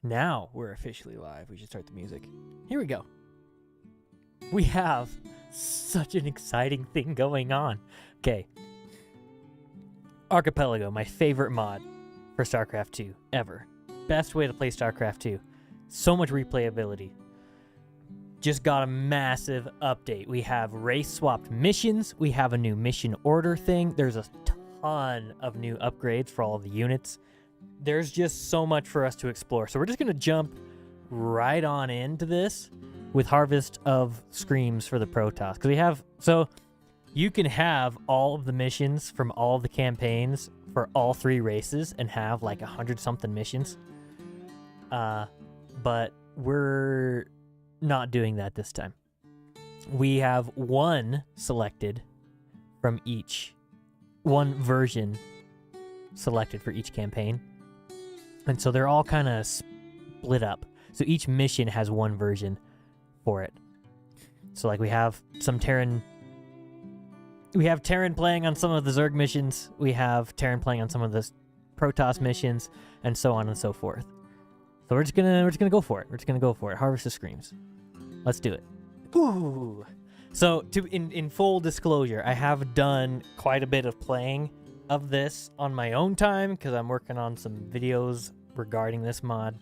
Now we're officially live. We should start the music. Here we go. We have such an exciting thing going on. Okay. Archipelago, my favorite mod for Starcraft 2 ever. Best way to play Starcraft 2. So much replayability. Just got a massive update. We have race swapped missions. We have a new mission order thing. There's a ton of new upgrades for all of the units. There's just so much for us to explore. So we're just going to jump right on into this with Harvest of Screams for the Protoss. Because we have... So you can have all of the missions from all of the campaigns for all three races and have like 100-something missions. But we're not doing that this time. We have one selected from each... One version selected for each campaign. And so they're all kind of split up. So each mission has one version for it. So like we have some Terran... We have Terran playing on some of the Zerg missions. We have Terran playing on some of the Protoss missions, and so on and so forth. So we're just gonna go for it. We're just gonna go for it. Harvest of Screams. Let's do it. Ooh. So in full disclosure, I have done quite a bit of playing of this on my own time because I'm working on some videos regarding this mod.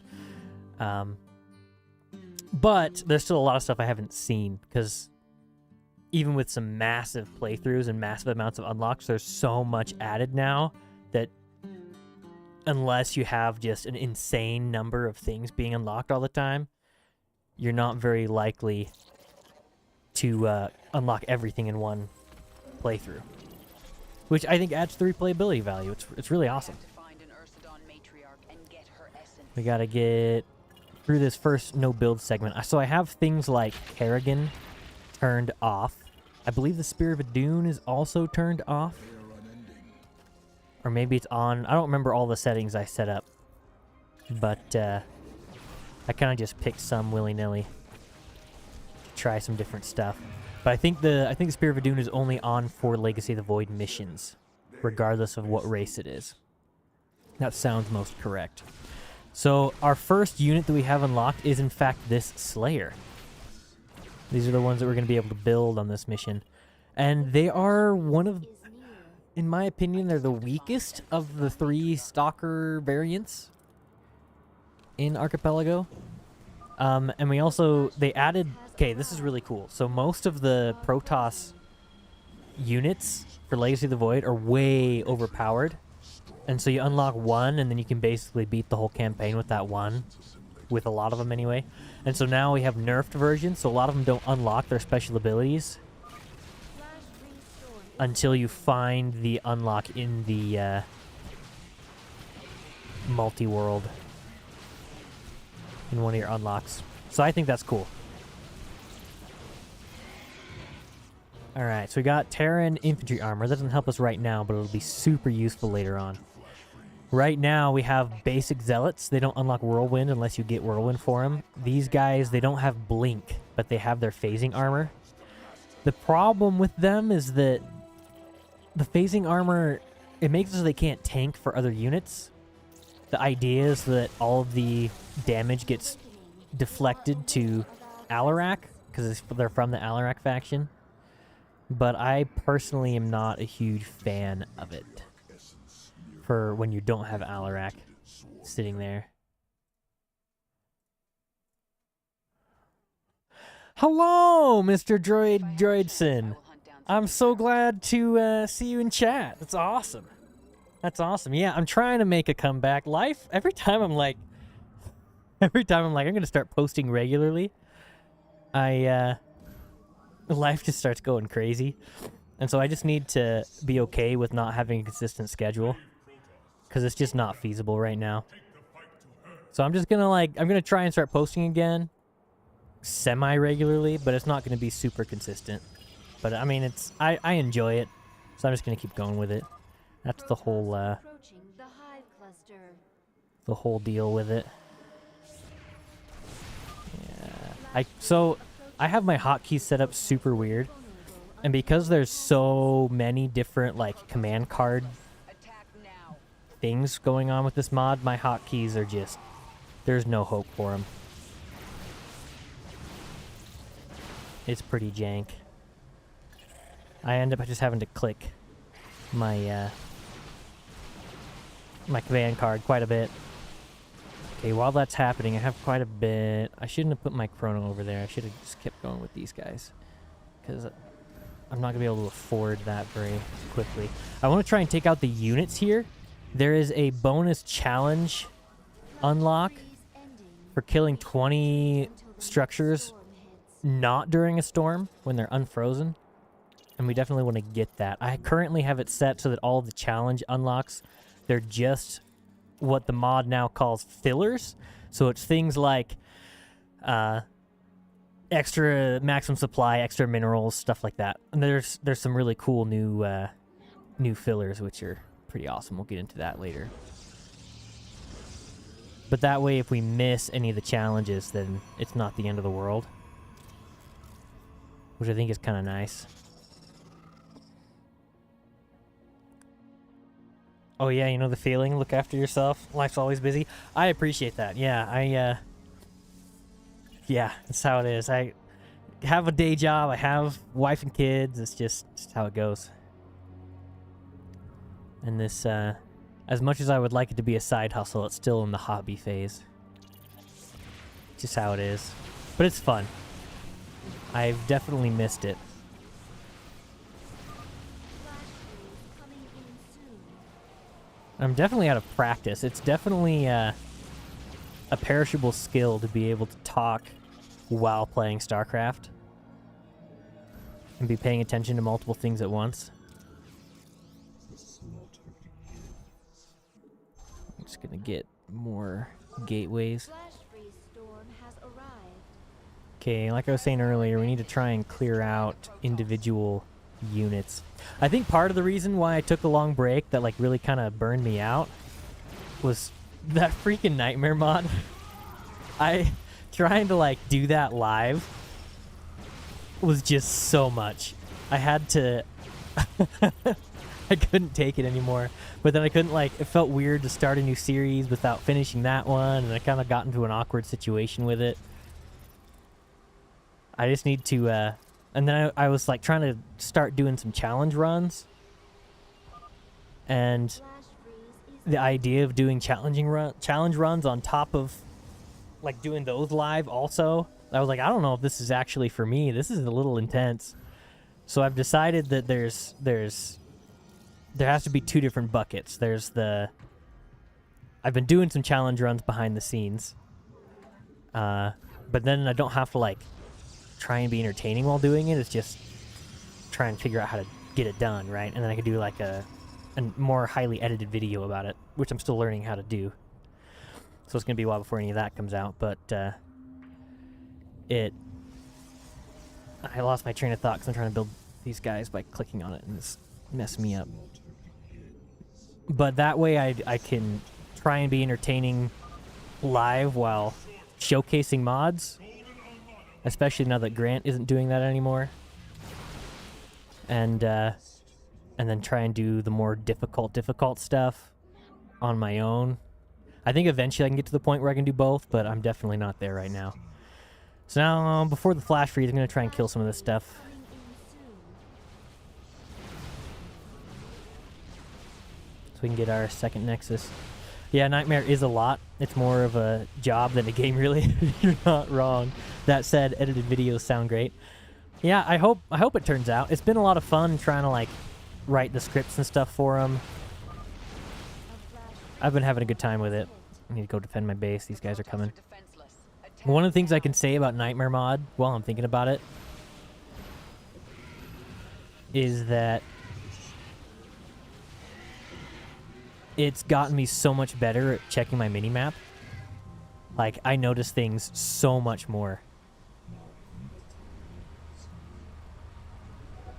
But there's still a lot of stuff I haven't seen because even with some massive playthroughs and massive amounts of unlocks, there's so much added now that unless you have just an insane number of things being unlocked all the time, you're not very likely to unlock everything in one playthrough. Which I think adds to the replayability value. It's really awesome. We gotta get through this first no-build segment. So I have things like Kerrigan turned off. I believe the Spirit of Dune is also turned off. Or maybe it's on. I don't remember all the settings I set up. But I kind of just picked some willy-nilly to try some different stuff. But I think the Spirit of Dune is only on for Legacy of the Void missions, regardless of what race it is. That sounds most correct. So our first unit that we have unlocked is in fact this Slayer. These are the ones that we're going to be able to build on this mission. And they are one of, in my opinion, they're the weakest of the three Stalker variants in Archipelago. And we also, they added, okay, this is really cool. So most of the Protoss units for Legacy of the Void are way overpowered. And so you unlock one, and then you can basically beat the whole campaign with that one. With a lot of them anyway. And so now we have nerfed versions, so a lot of them don't unlock their special abilities until you find the unlock in the multi-world in one of your unlocks. So I think that's cool. Alright, so we got Terran infantry armor. That doesn't help us right now, but it'll be super useful later on. Right now, we have basic Zealots. They don't unlock Whirlwind unless you get Whirlwind for them. These guys, they don't have Blink, but they have their phasing armor. The problem with them is that the phasing armor, it makes it so they can't tank for other units. The idea is that all of the damage gets deflected to Alarak, because they're from the Alarak faction. But I personally am not a huge fan of it. For when you don't have Alarak sitting there. Hello, Mr. Droidson. I'm so glad to see you in chat. That's awesome. That's awesome. Yeah, I'm trying to make a comeback. Life, every time I'm like, I'm going to start posting regularly, life just starts going crazy. And so I just need to be okay with not having a consistent schedule. Because it's just not feasible right now. So I'm just gonna I'm gonna try and start posting again semi-regularly, but it's not gonna be super consistent. But I mean, I enjoy it, so I'm just gonna keep going with it. That's the whole deal with it. Yeah. So I have my hotkeys set up super weird, and because there's so many different command card things going on with this mod, my hotkeys are just There's no hope for him. It's pretty jank. I end up just having to click my my command card quite a bit. Okay, while that's happening, I have quite a bit. I shouldn't have put my chrono over there. I should have just kept going with these guys, because I'm not going to be able to afford that very quickly. I want to try and take out the units here. There is a bonus challenge unlock for killing 20 structures not during a storm when they're unfrozen. And we definitely want to get that. I currently have it set so that all of the challenge unlocks, they're just what the mod now calls fillers. So it's things like extra maximum supply, extra minerals, stuff like that. And there's some really cool new fillers, which are pretty awesome. We'll get into that later. But that way, if we miss any of the challenges, then it's not the end of the world, which I think is kind of nice. Oh yeah, you know the feeling, look after yourself, life's always busy. I appreciate that. Yeah, yeah, that's how it is. I have a day job, I have wife and kids, it's just how it goes. And this, as much as I would like it to be a side hustle, it's still in the hobby phase. Just how it is. But it's fun. I've definitely missed it. I'm definitely out of practice. It's definitely a perishable skill to be able to talk while playing Starcraft and be paying attention to multiple things at once. I'm just gonna get more gateways. Okay, like I was saying earlier, we need to try and clear out individual units. I think part of the reason why I took a long break that like really kind of burned me out was that freaking nightmare mod. Trying to like do that live was just so much. I had to I couldn't take it anymore. But then I couldn't, like, it felt weird to start a new series without finishing that one, and I kind of got into an awkward situation with it. I just need to and then I was like trying to start doing some challenge runs, and the idea of doing challenge runs on top of like doing those live also, I was like, I don't know if this is actually for me. This is a little intense. So I've decided that there has to be two different buckets. There's the I've been doing some challenge runs behind the scenes, but then I don't have to like try and be entertaining while doing it. It's just try and figure out how to get it done, right? And then I could do like a more highly edited video about it, which I'm still learning how to do. So it's gonna be a while before any of that comes out, but I lost my train of thought because I'm trying to build these guys by clicking on it, and it's messed me up. But that way I can try and be entertaining live while showcasing mods, especially now that Grant isn't doing that anymore. And then try and do the more difficult stuff on my own. I think eventually I can get to the point where I can do both, but I'm definitely not there right now. So now, before the flash freeze, I'm going to try and kill some of this stuff. So we can get our second Nexus. Yeah, Nightmare is a lot. It's more of a job than a game, really. You're not wrong. That said, edited videos sound great. Yeah, I hope it turns out. It's been a lot of fun trying to like write the scripts and stuff for them. I've been having a good time with it. I need to go defend my base. These guys are coming. One of the things I can say about Nightmare mod, while I'm thinking about it, is that it's gotten me so much better at checking my minimap. Like, I notice things so much more.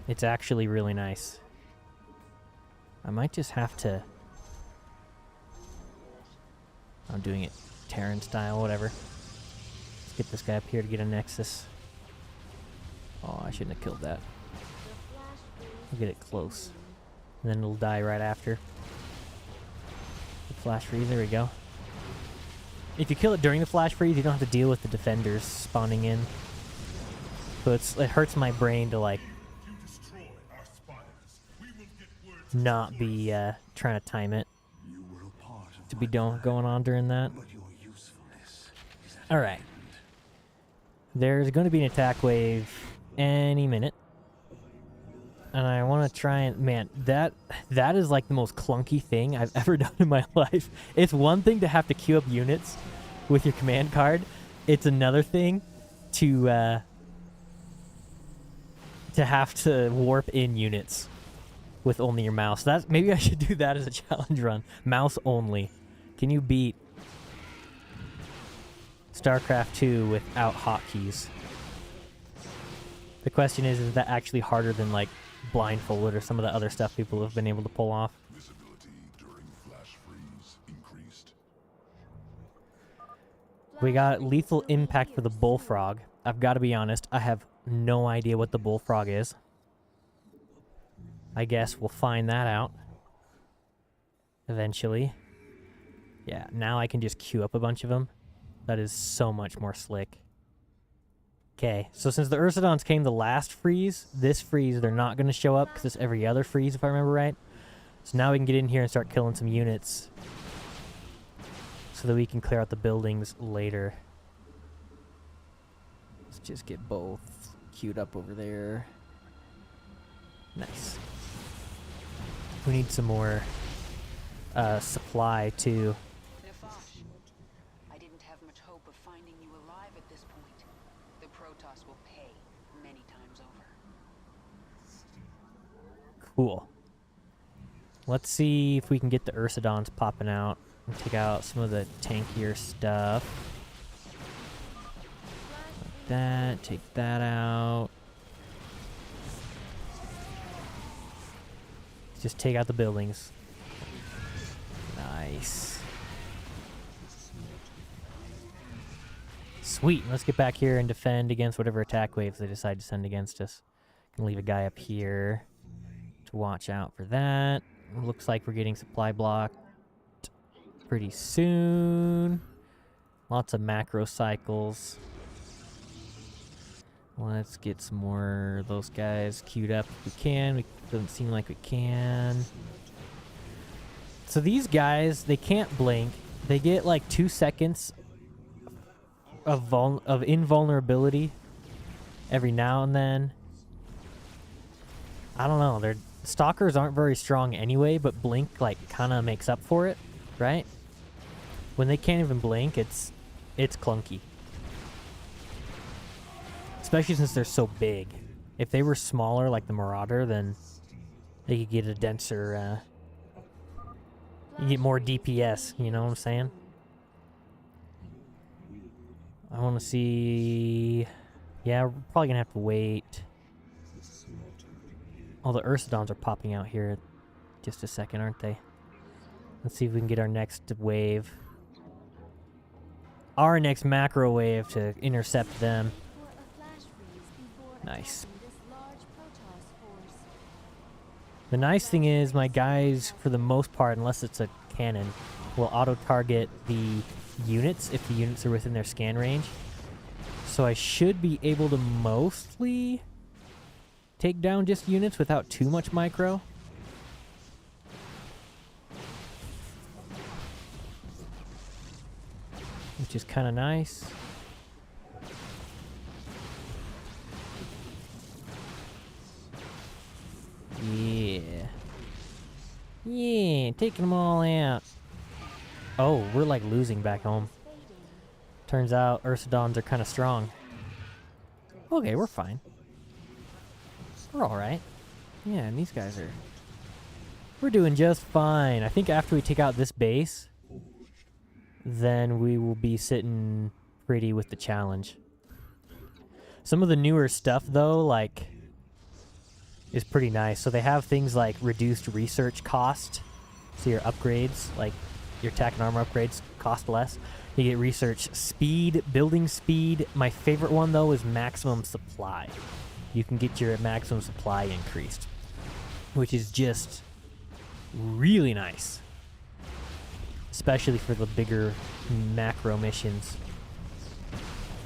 It's actually really nice. I might just have to... I'm doing it Terran style, whatever. Let's get this guy up here to get a Nexus. Oh, I shouldn't have killed that. I'll get it close. And then it'll die right after. The flash freeze, there we go. If you kill it during the flash freeze, you don't have to deal with the defenders spawning in. So it hurts my brain to like not be trying to time it to be going on during that. All right. There's going to be an attack wave any minute. And I want to try and... Man, that is like the most clunky thing I've ever done in my life. It's one thing to have to queue up units with your command card. It's another thing to have to warp in units with only your mouse. Maybe I should do that as a challenge run. Mouse only. Can you beat Starcraft 2 without hotkeys? The question is that actually harder than like blindfolded or some of the other stuff people have been able to pull off? Visibility during flash freeze increased. We got lethal impact for the bullfrog. I've got to be honest, I have no idea what the bullfrog is. I guess we'll find that out eventually. Yeah, now I can just queue up a bunch of them. That is so much more slick. Okay, so since the Ursidons came the last freeze, this freeze they're not going to show up because it's every other freeze if I remember right. So now we can get in here and start killing some units so that we can clear out the buildings later. Let's just get both queued up over there. Nice. We need some more supply too. I didn't have much hope of finding you alive at this point. The Protoss will pay many times over. Cool. Let's see if we can get the Ursidons popping out and take out some of the tankier stuff. Like that, take that out. Just take out the buildings. Nice. Sweet. Let's get back here and defend against whatever attack waves they decide to send against us. Can leave a guy up here to watch out for that. Looks like we're getting supply blocked pretty soon. Lots of macro cycles. Let's get some more of those guys queued up if we can. It doesn't seem like we can. So these guys, they can't blink. They get like 2 seconds of invulnerability every now and then. I don't know. Their stalkers aren't very strong anyway, but blink like kind of makes up for it, right? When they can't even blink, it's clunky. Especially since they're so big. If they were smaller like the Marauder, then they could get a denser, you get more DPS, you know what I'm saying? I want to see... Yeah, we're probably going to have to wait. Oh, the Ursidons are popping out here just a second, aren't they? Let's see if we can get our next wave. Our next macro wave to intercept them. Nice. The nice thing is my guys, for the most part, unless it's a cannon, will auto-target the units if the units are within their scan range. So I should be able to mostly take down just units without too much micro. Which is kind of nice. Yeah. Yeah, taking them all out. Oh, we're like losing back home. Turns out Ursidons are kind of strong. Okay, we're fine. We're alright. Yeah, and these guys are... We're doing just fine. I think after we take out this base, then we will be sitting pretty with the challenge. Some of the newer stuff, though, like... is pretty nice. So they have things like reduced research cost. So your upgrades, like your attack and armor upgrades, cost less. You get research speed, building speed. My favorite one, though, is maximum supply. You can get your maximum supply increased, which is just really nice. especially for the bigger macro missions.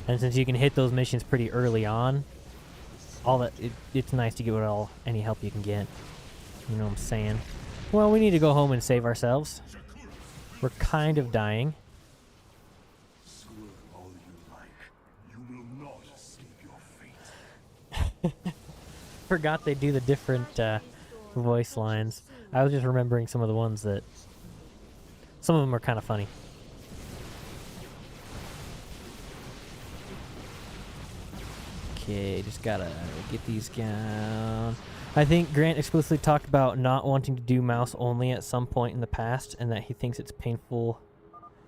And since you can hit those missions pretty early on, it's nice to get any help you can get. You know what I'm saying? Well, we need to go home and save ourselves. We're kind of dying. Swear all you like. You will not escape your fate. Forgot they do the different voice lines. I was just remembering some of the ones that... Some of them are kind of funny. Okay, just gotta get these down. I think Grant explicitly talked about not wanting to do mouse only at some point in the past, and that he thinks it's painful.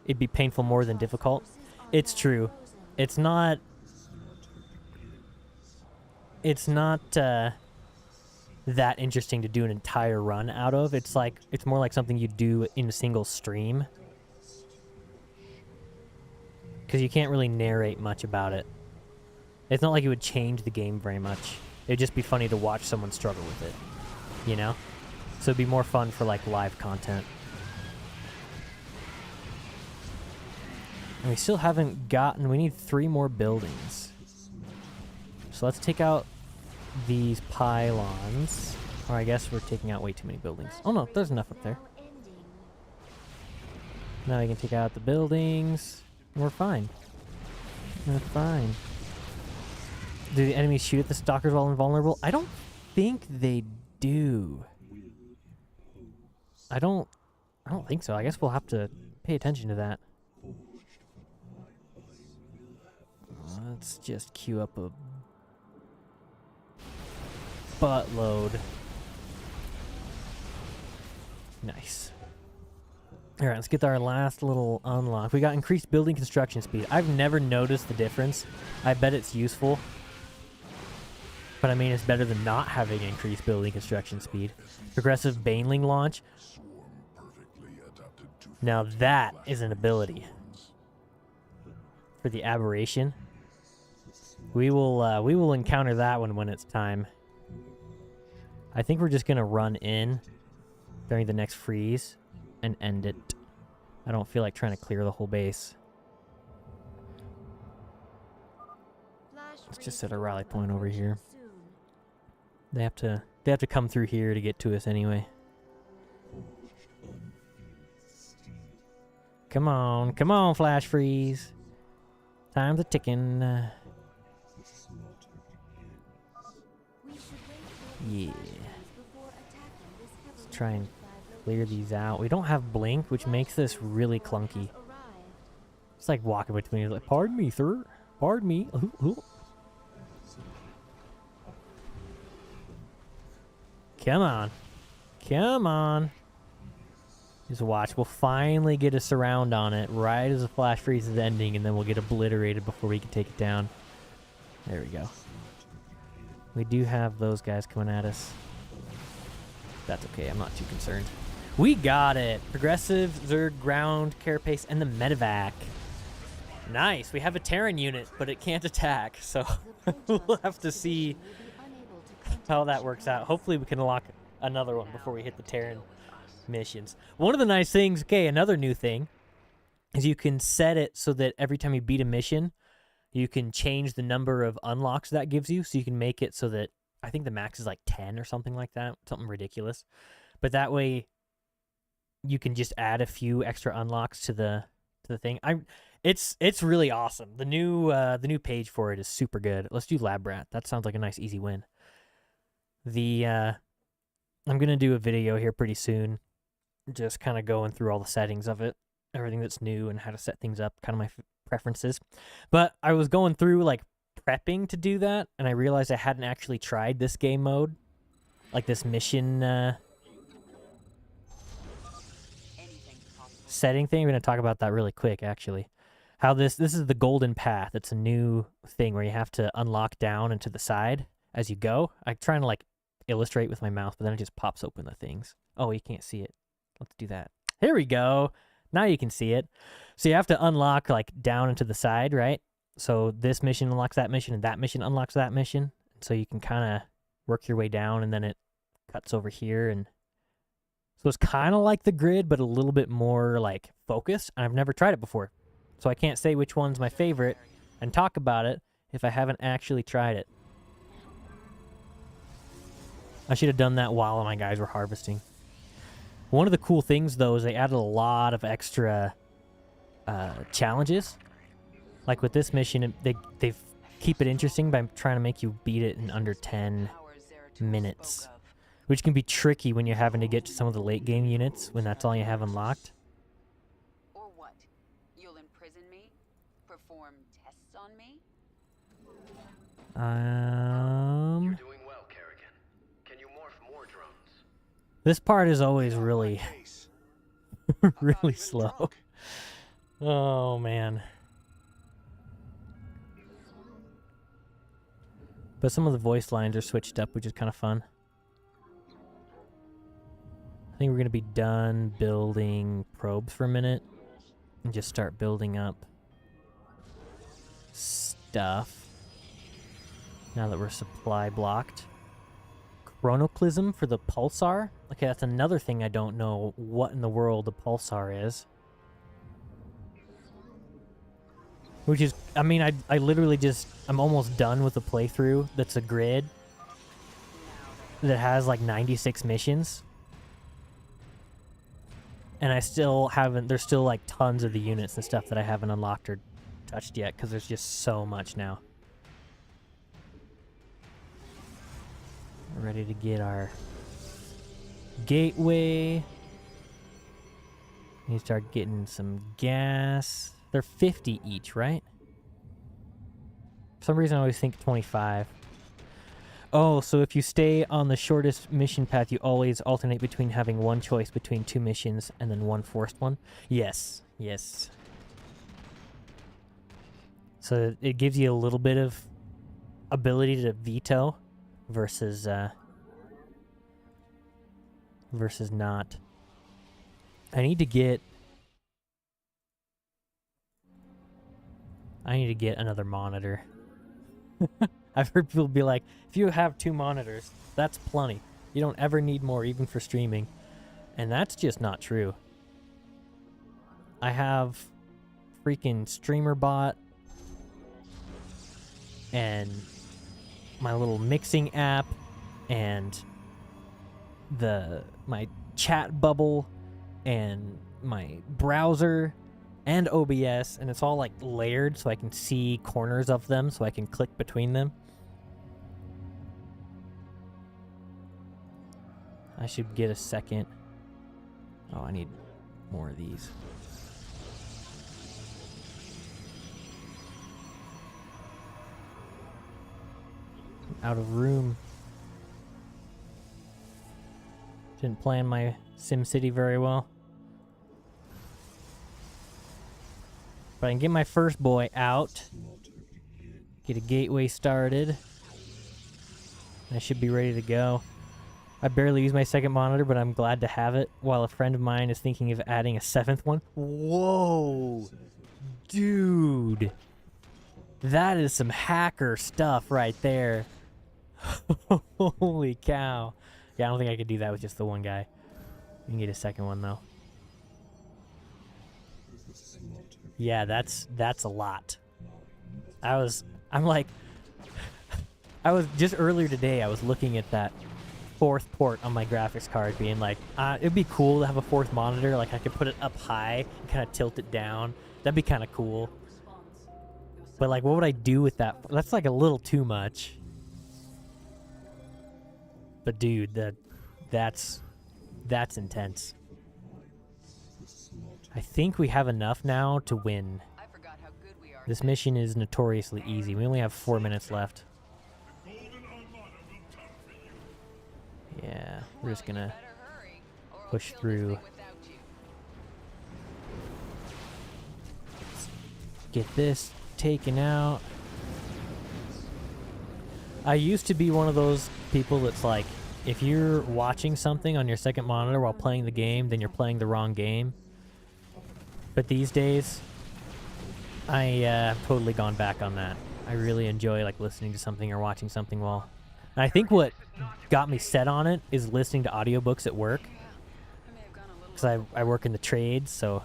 It'd be painful more than difficult. It's true. It's not that interesting to do an entire run out of. It's more like something you do in a single stream, because you can't really narrate much about it. It's not like it would change the game very much. It'd just be funny to watch someone struggle with it, you know? So it'd be more fun for like live content. And we still haven't gotten... We need 3 more buildings. So let's take out these pylons. Or I guess we're taking out way too many buildings. Oh no, there's enough up there. Now we can take out the buildings. We're fine. We're fine. Do the enemies shoot at the stalkers while invulnerable? I don't think they do. I don't think so. I guess we'll have to pay attention to that. Let's just queue up a buttload. Nice. Alright, let's get our last little unlock. We got increased building construction speed. I've never noticed the difference. I bet it's useful. But I mean, it's better than not having increased building construction speed. Progressive Baneling launch. Now that is an ability. For the aberration. We will encounter that one when it's time. I think we're just gonna run in during the next freeze and end it. I don't feel like trying to clear the whole base. Let's just set a rally point over here. They have to come through here to get to us anyway. Come on, flash freeze. Time's a ticking. Yeah. Let's try and clear these out. We don't have blink, which makes this really clunky. It's like walking between, like, pardon me, sir. Pardon me. Come on. Come on. Just watch. We'll finally get a surround on it right as the flash freeze is ending, and then we'll get obliterated before we can take it down. There we go. We do have those guys coming at us. That's okay. I'm not too concerned. We got it. Progressive, Zerg, ground, carapace, and the medevac. Nice. We have a Terran unit, but it can't attack, so we'll have to see how that works out. Hopefully we can unlock another one before we hit the Terran missions. One of the nice things, okay, another new thing, is you can set it so that every time you beat a mission, you can change the number of unlocks that gives you. So you can make it so that, I think the max is like 10 or something like that, something ridiculous. But that way, you can just add a few extra unlocks to the thing. It's really awesome. The new page for it is super good. Let's do Lab Rat. That sounds like a nice easy win. I'm gonna do a video here pretty soon, just kind of going through all the settings of it, everything that's new and how to set things up, kind of my preferences. But I was going through like prepping to do that, and I realized I hadn't actually tried this game mode, like this mission setting thing. We're gonna talk about that really quick, actually. How this is the golden path. It's a new thing where you have to unlock down and to the side as you go. I'm trying to like illustrate with my mouth, but then it just pops open the things. Oh, you can't see it. Let's do that. Here we go. Now you can see it. So you have to unlock like down and to the side, right? So this mission unlocks that mission, and that mission unlocks that mission. So you can kind of work your way down, and then it cuts over here, and So it's kind of like the grid, but a little bit more like focused. And I've never tried it before. So I can't say which one's my favorite and talk about it if I haven't actually tried it. I should have done that while my guys were harvesting. One of the cool things, though, is they added a lot of extra challenges. Like with this mission, they keep it interesting by trying to make you beat it in under 10 minutes. Which can be tricky when you're having to get to some of the late game units when that's all you have unlocked. Or what? You'll imprison me? Perform tests on me? You're doing well, Kerrigan. Can you morph more drones? This part is always really, really slow. Oh, man. But some of the voice lines are switched up, which is kind of fun. I think we're going to be done building probes for a minute and just start building up stuff now that we're supply blocked. Chronoclism for the pulsar. Okay, that's another thing I don't know what in the world the pulsar is. Which is, I mean, I literally just, I'm almost done with the playthrough that's a grid that has like 96 missions. And I still haven't, there's still like tons of the units and stuff that I haven't unlocked or touched yet because there's just so much now. We're ready to get our gateway. You start getting some gas. They're 50 each, right? For some reason I always think 25. Oh, so if you stay on the shortest mission path, you always alternate between having one choice between two missions and then one forced one? Yes, yes. So it gives you a little bit of ability to veto versus not. I need to get another monitor. I've heard people be like, if you have 2 monitors, that's plenty. You don't ever need more, even for streaming. And that's just not true. I have freaking streamer bot and my little mixing app and my chat bubble and my browser and OBS, and it's all like layered so I can see corners of them so I can click between them. I should get a second. Oh, I need more of these. Out of room. Didn't plan my SimCity very well. But I can get my first boy out. Get a gateway started. I should be ready to go. I barely use my second monitor, but I'm glad to have it, while a friend of mine is thinking of adding a 7th one. Whoa! Dude! That is some hacker stuff right there. Holy cow. Yeah, I don't think I could do that with just the one guy. You can get a second one, though. Yeah, that's a lot. I was just earlier today, I was looking at that 4th port on my graphics card being like, it'd be cool to have a 4th monitor. Like, I could put it up high and kind of tilt it down. That'd be kind of cool. But, like, what would I do with that? That's, like, a little too much. But, dude, that's intense. I think we have enough now to win. This mission is notoriously easy. We only have 4 minutes left. Yeah, we're just gonna push through. Get this taken out. I used to be one of those people that's like, if you're watching something on your second monitor while playing the game, then you're playing the wrong game. But these days, I have totally gone back on that. I really enjoy like listening to something or watching something while... And I think what got me set on it is listening to audiobooks at work. because I work in the trades, so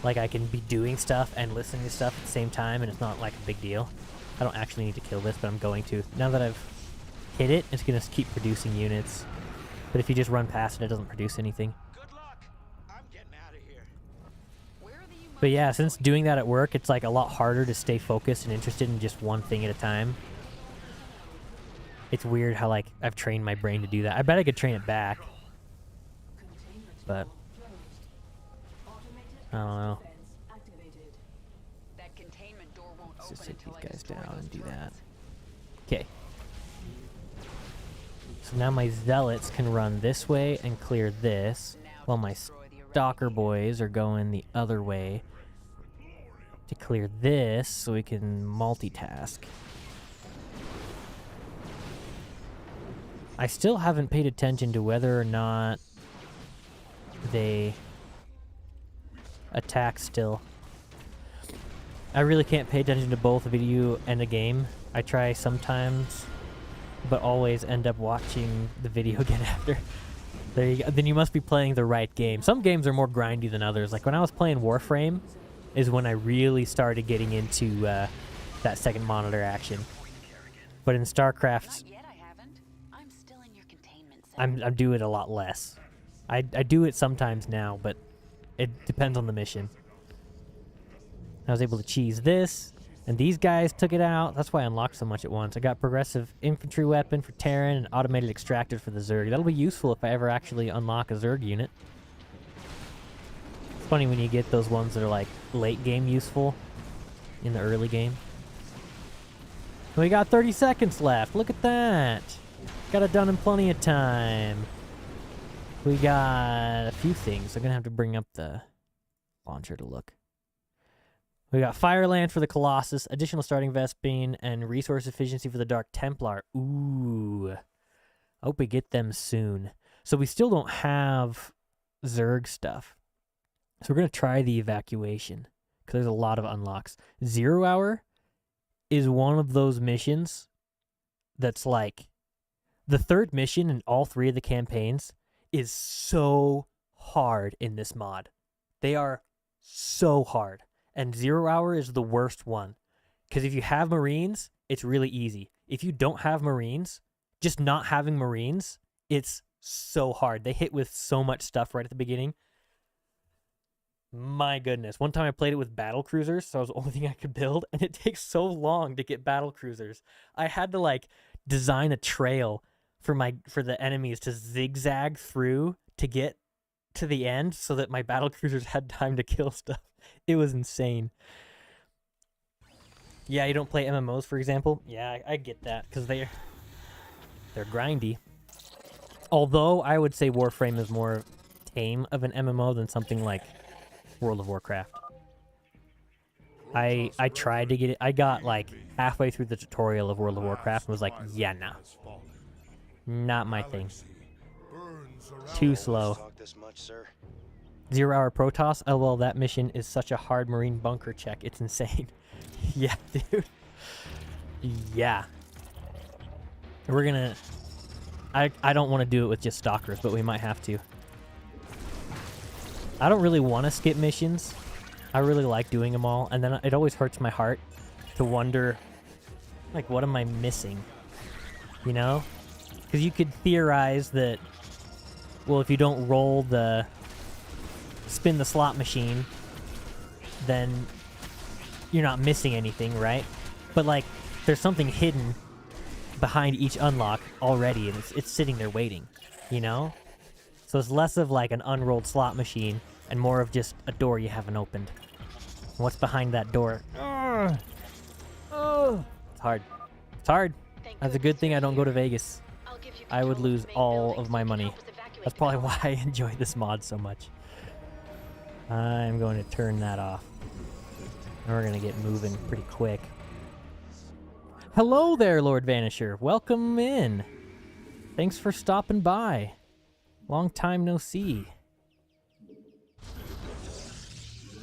like I can be doing stuff and listening to stuff at the same time, and it's not like a big deal. I don't actually need to kill this, but I'm going to. Now that I've hit it, it's going to keep producing units. But if you just run past it, it doesn't produce anything. Good luck. I'm getting out of here. Where are the humans? But yeah, since doing that at work, it's like a lot harder to stay focused and interested in just one thing at a time. It's weird how like I've trained my brain to do that. I bet I could train it back. But I don't know. That containment door won't Let's just open take until these I guys destroy down those and do that. turrets. Okay. So now my zealots can run this way and clear this, while my stalker boys are going the other way to clear this so we can multitask. I still haven't paid attention to whether or not they attack still. I really can't pay attention to both a video and a game. I try sometimes, but always end up watching the video again after. There you go. Then you must be playing the right game. Some games are more grindy than others. Like when I was playing Warframe is when I really started getting into that second monitor action. But in Starcraft, Not yet, I haven't. I'm still in your containment cell. I do it a lot less. I do it sometimes now, but it depends on the mission. I was able to cheese this, and these guys took it out. That's why I unlocked so much at once. I got progressive infantry weapon for Terran and automated extractor for the Zerg. That'll be useful if I ever actually unlock a Zerg unit. It's funny when you get those ones that are like late game useful in the early game. We got 30 seconds left. Look at that. Got it done in plenty of time. We got a few things. I'm going to have to bring up the launcher to look. We got Fireland for the Colossus, additional starting Vespene, and resource efficiency for the Dark Templar. Ooh. I hope we get them soon. So we still don't have Zerg stuff. So we're going to try the evacuation, because there's a lot of unlocks. 0 Hour is one of those missions that's like, the third mission in all three of the campaigns is so hard in this mod. They are so hard. And 0 Hour is the worst one. Because if you have Marines, it's really easy. If you don't have Marines, just not having Marines, it's so hard. They hit with so much stuff right at the beginning. My goodness. One time I played it with battle cruisers, so it was the only thing I could build, and it takes so long to get battle cruisers. I had to like design a trail for the enemies to zigzag through to get to the end so that my battle cruisers had time to kill stuff. It was insane. Yeah, you don't play MMOs, for example? Yeah, I get that, because they're grindy. Although, I would say Warframe is more tame of an MMO than something like World of Warcraft. I tried to get it. I got, like, halfway through the tutorial of World of Warcraft and was like, yeah, nah. Not my thing. Too slow. Talk this much, sir. 0 Hour Protoss? Oh, well, that mission is such a hard Marine bunker check. It's insane. Yeah, dude. Yeah. We're gonna... I don't want to do it with just stalkers, but we might have to. I don't really want to skip missions. I really like doing them all, and then it always hurts my heart to wonder, like, what am I missing? You know? Because you could theorize that, well, if you don't roll the... spin the slot machine, then you're not missing anything, right? But like, there's something hidden behind each unlock already, and it's sitting there waiting, you know? So it's less of like an unrolled slot machine and more of just a door you haven't opened. And what's behind that door? Ugh. Oh, it's hard. It's hard. That's a good thing I don't go to Vegas. I would lose all of my money. That's probably why I enjoy this mod so much. I'm going to turn that off. And we're going to get moving pretty quick. Hello there, Lord Vanisher. Welcome in. Thanks for stopping by. Long time no see.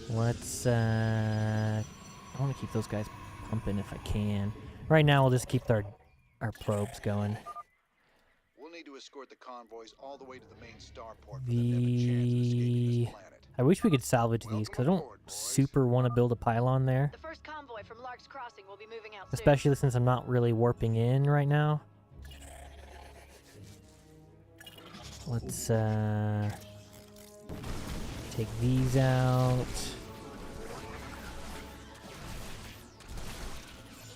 Let's, I want to keep those guys pumping if I can. Right now, we'll just keep our probes going. We'll need to escort the convoys all the way to the main starport for them to have a chance of escaping this planet. I wish we could salvage these, because I don't super want to build a pylon there. The first convoy from Lark's Crossing will be moving out soon. Especially since I'm not really warping in right now. Let's take these out.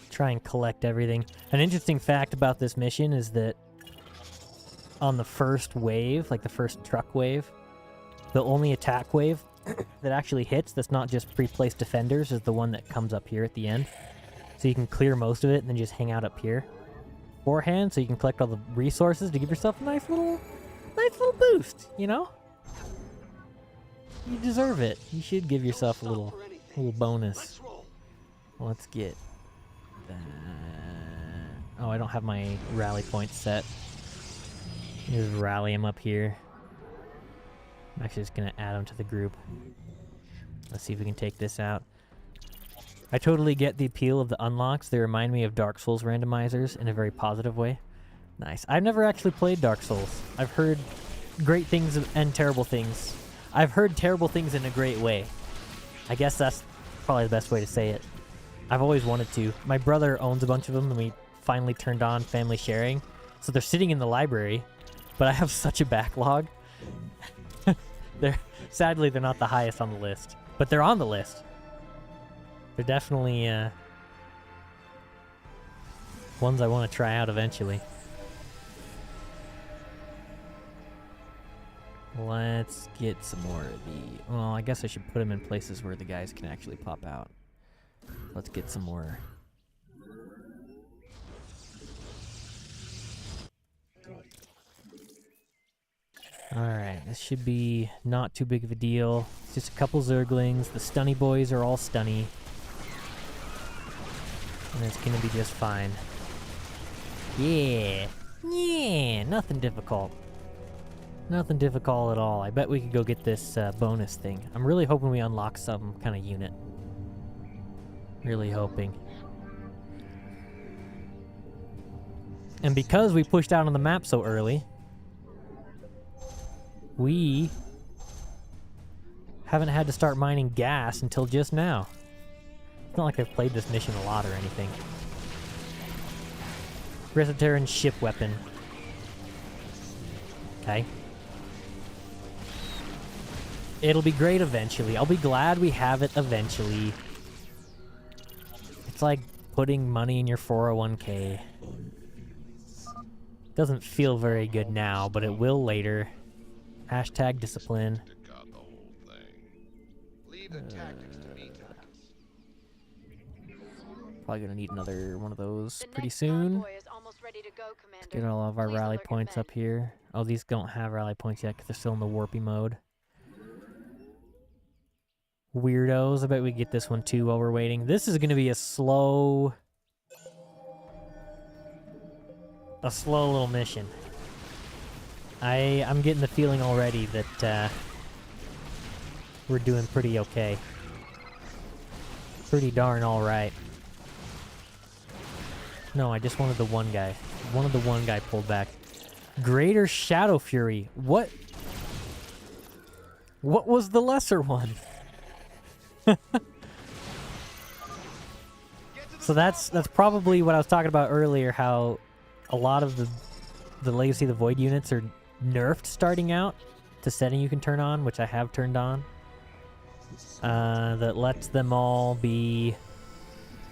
Try and collect everything. An interesting fact about this mission is that on the first wave, like the first truck wave, the only attack wave that actually hits that's not just pre-placed defenders is the one that comes up here at the end. So you can clear most of it and then just hang out up here beforehand, so you can collect all the resources to give yourself a nice little boost, you know? You deserve it. You should give yourself a little bonus. Let's get that. Oh, I don't have my rally points set. Just rally them up here. I'm actually just gonna add them to the group. Let's see if we can take this out. I totally get the appeal of the unlocks. They remind me of Dark Souls randomizers in a very positive way. Nice. I've never actually played Dark Souls. I've heard great things and terrible things. I've heard terrible things in a great way. I guess that's probably the best way to say it. I've always wanted to. My brother owns a bunch of them, and we finally turned on family sharing. So they're sitting in the library, but I have such a backlog. Sadly, they're not the highest on the list, but they're on the list. They're definitely ones I want to try out eventually. Let's get some more of the... Well, I guess I should put them in places where the guys can actually pop out. Let's get some more. Alright, this should be not too big of a deal. It's just a couple Zerglings. The stunny boys are all stunny. And it's gonna be just fine. Yeah! Yeah! Nothing difficult. Nothing difficult at all. I bet we could go get this bonus thing. I'm really hoping we unlock some kind of unit. Really hoping. And because we pushed out on the map so early, we haven't had to start mining gas until just now. It's not like I've played this mission a lot or anything. Resitaran ship weapon. Okay. It'll be great eventually. I'll be glad we have it eventually. It's like putting money in your 401k. Doesn't feel very good now, but it will later. Hashtag discipline. Probably gonna need another one of those pretty soon. Let's get all of our rally points up here. Oh, these don't have rally points yet because they're still in the warpy mode. Weirdos. I bet we get this one too while we're waiting. This is gonna be a slow little mission. I'm getting the feeling already that we're doing pretty okay. Pretty darn alright. No, I just wanted the one guy. One of the one guy pulled back. Greater Shadow Fury. What was the lesser one? So that's probably what I was talking about earlier, how a lot of the Legacy of the Void units are nerfed starting out to setting you can turn on, which I have turned on. That lets them all be...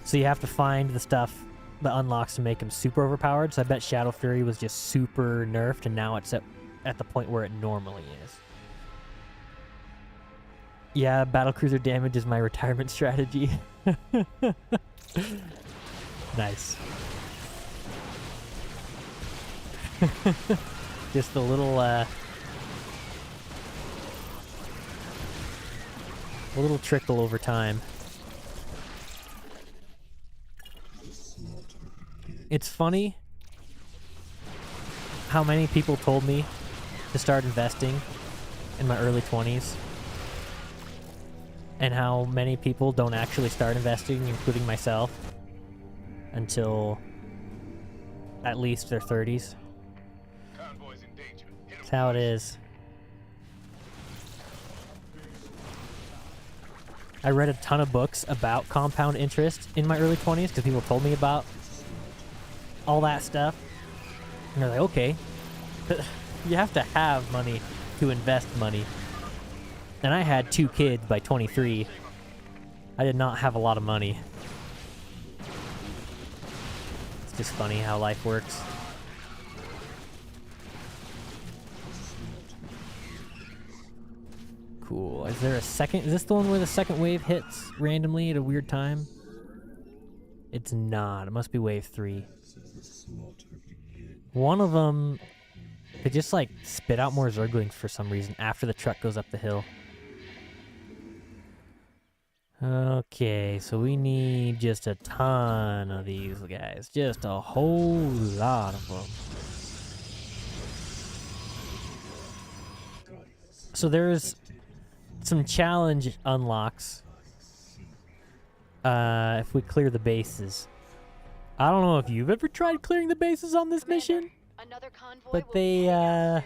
So you have to find the stuff, the unlocks, to make them super overpowered. So I bet Shadow Fury was just super nerfed, and now it's at the point where it normally is. Yeah, battlecruiser damage is my retirement strategy. Nice. Just a little trickle over time. It's funny how many people told me to start investing in my early 20s, and how many people don't actually start investing, including myself, until at least their 30s. how it is. I read a ton of books about compound interest in my early 20s because people told me about all that stuff. And they're like, okay, you have to have money to invest money. And I had 2 kids by 23. I did not have a lot of money. It's just funny how life works. Cool. Is there a second? Is this the one where the second wave hits randomly at a weird time? It's not. It must be wave 3. One of them, they just like spit out more Zerglings for some reason after the truck goes up the hill. Okay, so we need just a ton of these guys. Just a whole lot of them. So there's some challenge unlocks if we clear the bases. I don't know if you've ever tried clearing the bases on this mission, Another convoy but will be heading out soon.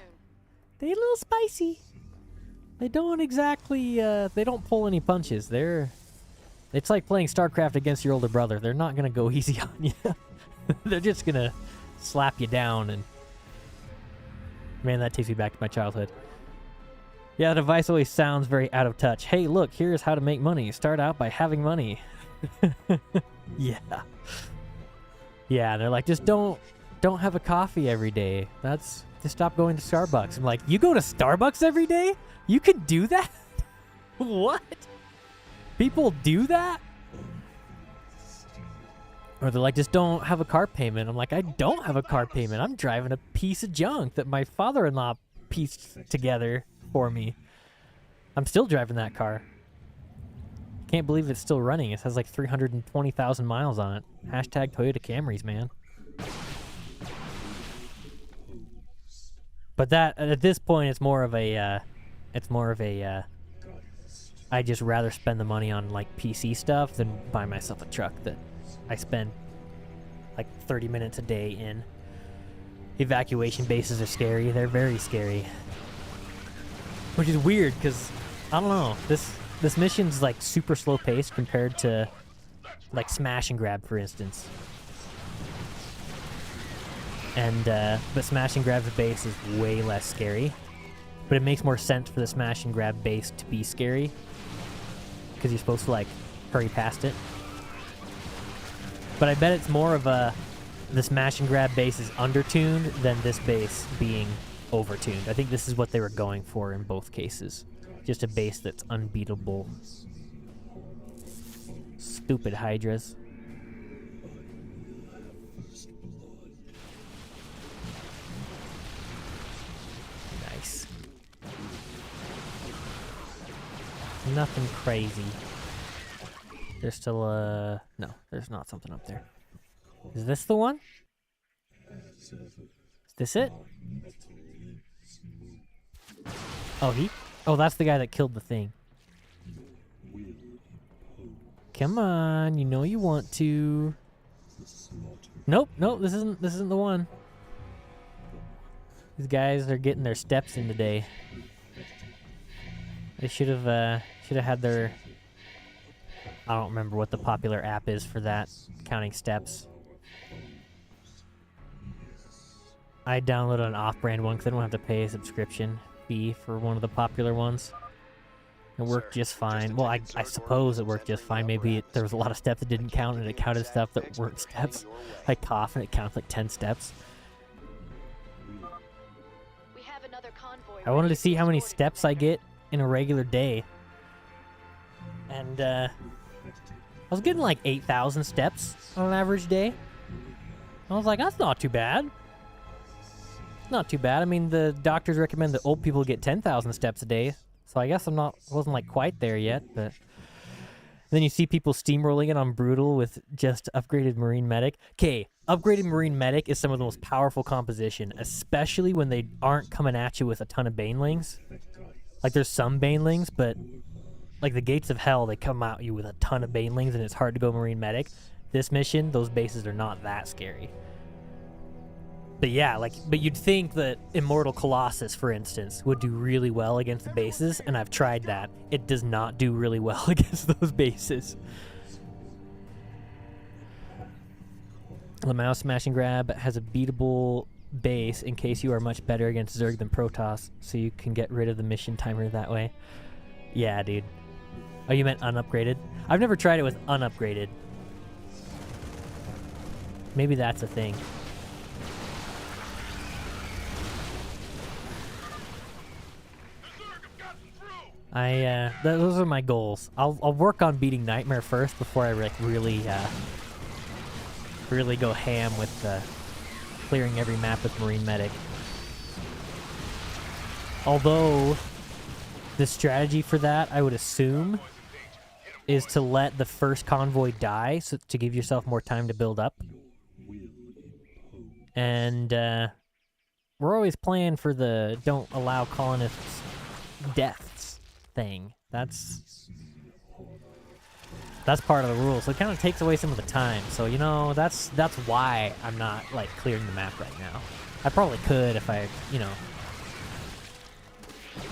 they a little spicy. They don't exactly they don't pull any punches. It's like playing Starcraft against your older brother. They're not gonna go easy on you. They're just gonna slap you down. And man, that takes me back to my childhood. Yeah, the device always sounds very out of touch. Hey, look, here's how to make money. Start out by having money. Yeah. Yeah, they're like, just don't have a coffee every day. Just stop going to Starbucks. I'm like, you go to Starbucks every day? You can do that? What? People do that? Or they're like, just don't have a car payment. I'm like, I don't have a car payment. I'm driving a piece of junk that my father-in-law pieced together for me. I'm still driving that car. Can't believe it's still running. It has like 320,000 miles on it. Hashtag Toyota Camrys, man. But that, at this point, it's more of a, I just rather spend the money on like PC stuff than buy myself a truck that I spend like 30 minutes a day in. Evacuation bases are scary. They're very scary. Which is weird because, I don't know, this mission's like super slow paced compared to like Smash and Grab, for instance. And, but Smash and Grab's base is way less scary. But it makes more sense for the Smash and Grab base to be scary. Because you're supposed to like hurry past it. But I bet it's more of the Smash and Grab base is undertuned than this base being overtuned. I think this is what they were going for in both cases. Just a base that's unbeatable. Stupid Hydras. Nice. Nothing crazy. There's still no, there's not something up there. Is this the one? Is this it? Oh, that's the guy that killed the thing. Come on, you know you want to. Nope, this isn't the one. These guys are getting their steps in today. They should have had their, I don't remember what the popular app is for that, counting steps. I downloaded an off-brand one because I don't have to pay a subscription fee for one of the popular ones. It worked just fine. Well, I suppose it worked just fine. Maybe there was a lot of steps that didn't count, and it counted stuff that weren't steps. I cough, and it counts like 10 steps. We have another convoy I wanted to ready see how many escorting. steps I get in a regular day. And, I was getting like 8,000 steps on an average day. I was like, that's not too bad. Not too bad. I mean, the doctors recommend that old people get 10,000 steps a day. So I guess wasn't like quite there yet, but then you see people steamrolling it on Brutal with just upgraded Marine Medic. Okay, upgraded Marine Medic is some of the most powerful composition, especially when they aren't coming at you with a ton of Banelings. Like, there's some Banelings, but like the Gates of Hell, they come at you with a ton of Banelings, and it's hard to go Marine Medic. This mission, those bases are not that scary. But yeah, like, but you'd think that Immortal Colossus, for instance, would do really well against the bases, and I've tried that. It does not do really well against those bases. The mouse smash and grab has a beatable base in case you are much better against Zerg than Protoss, so you can get rid of the mission timer that way. Yeah, dude. Oh, you meant unupgraded? I've never tried it with unupgraded. Maybe that's a thing. Those are my goals. I'll work on beating Nightmare first before I really go ham with clearing every map with Marine Medic. Although the strategy for that, I would assume, is to let the first convoy die, so to give yourself more time to build up. And we're always playing for the don't allow colonists deaths thing. That's part of the rule, so it kind of takes away some of the time. So, you know, that's why I'm not, like, clearing the map right now. I probably could if I, you know...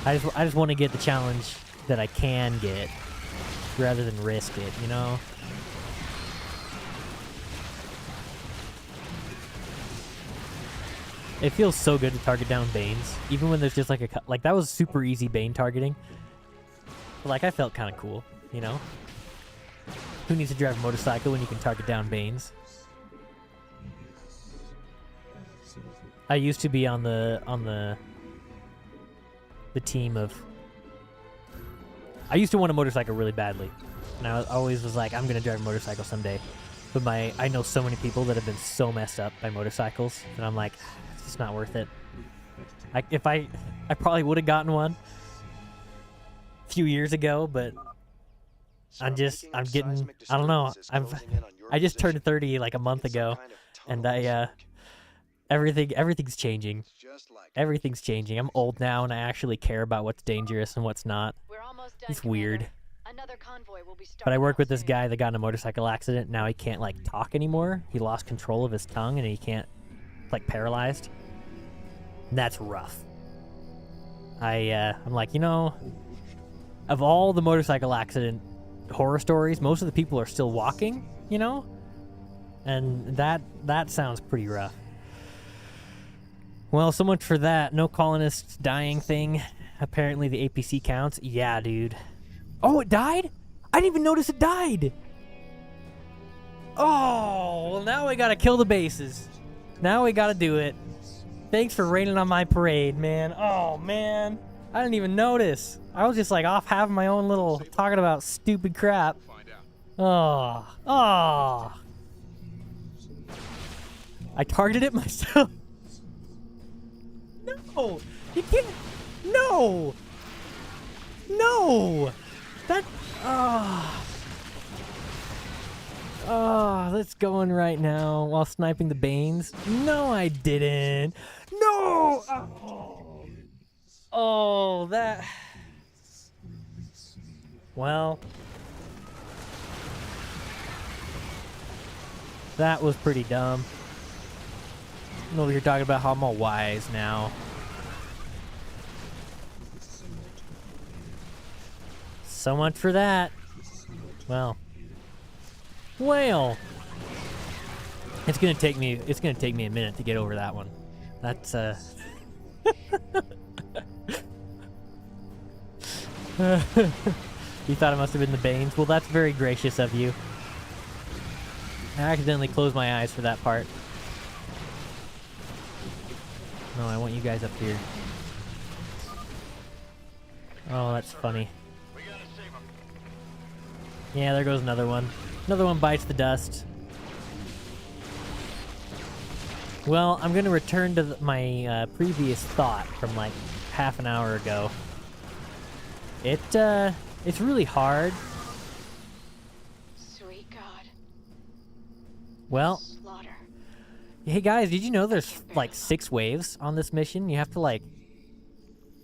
I just want to get the challenge that I can get, rather than risk it, you know? It feels so good to target down Banes, even when there's just like like that was super easy Bane targeting. But like I felt kind of cool, you know? Who needs to drive a motorcycle when you can target down Banes? I used to be on the team of... I used to want a motorcycle really badly. And I always was like, I'm gonna drive a motorcycle someday. But I know so many people that have been so messed up by motorcycles, and I'm like, it's not worth it. I probably would have gotten one a few years ago, but I don't know. I just turned 30 like a month ago, and everything's changing. Everything's changing. I'm old now, and I actually care about what's dangerous and what's not. It's weird. But I work with this guy that got in a motorcycle accident. Now he can't, like, talk anymore. He lost control of his tongue, and he can't, like, paralyzed. And that's rough. I'm like, you know, of all the motorcycle accident horror stories, most of the people are still walking, you know? And that sounds pretty rough. Well, so much for that. No colonists dying thing. Apparently the APC counts. Yeah, dude. Oh, it died? I didn't even notice it died. Oh, well, now we gotta kill the bases. Now we gotta do it. Thanks for raining on my parade, man. Oh, man. I didn't even notice. I was just like off having my own little talking about stupid crap. Oh. Oh. I targeted it myself. No. You can't. No. No. That. Oh. Oh, that's going right now while sniping the Banes. No, I didn't. No. Oh, that. Well. That was pretty dumb. I'm over here talking about how I'm all wise now. So much for that. Well. It's gonna take me a minute to get over that one. That's You thought it must have been the Banes? Well, that's very gracious of you. I accidentally closed my eyes for that part. No, I want you guys up here. Oh, that's funny. Yeah, there goes another one. Another one bites the dust. Well, I'm going to return to my previous thought from like half an hour ago. It's really hard. Sweet God. Well, Slaughter. hey guys, did you know there's like 6 waves on this mission? You have to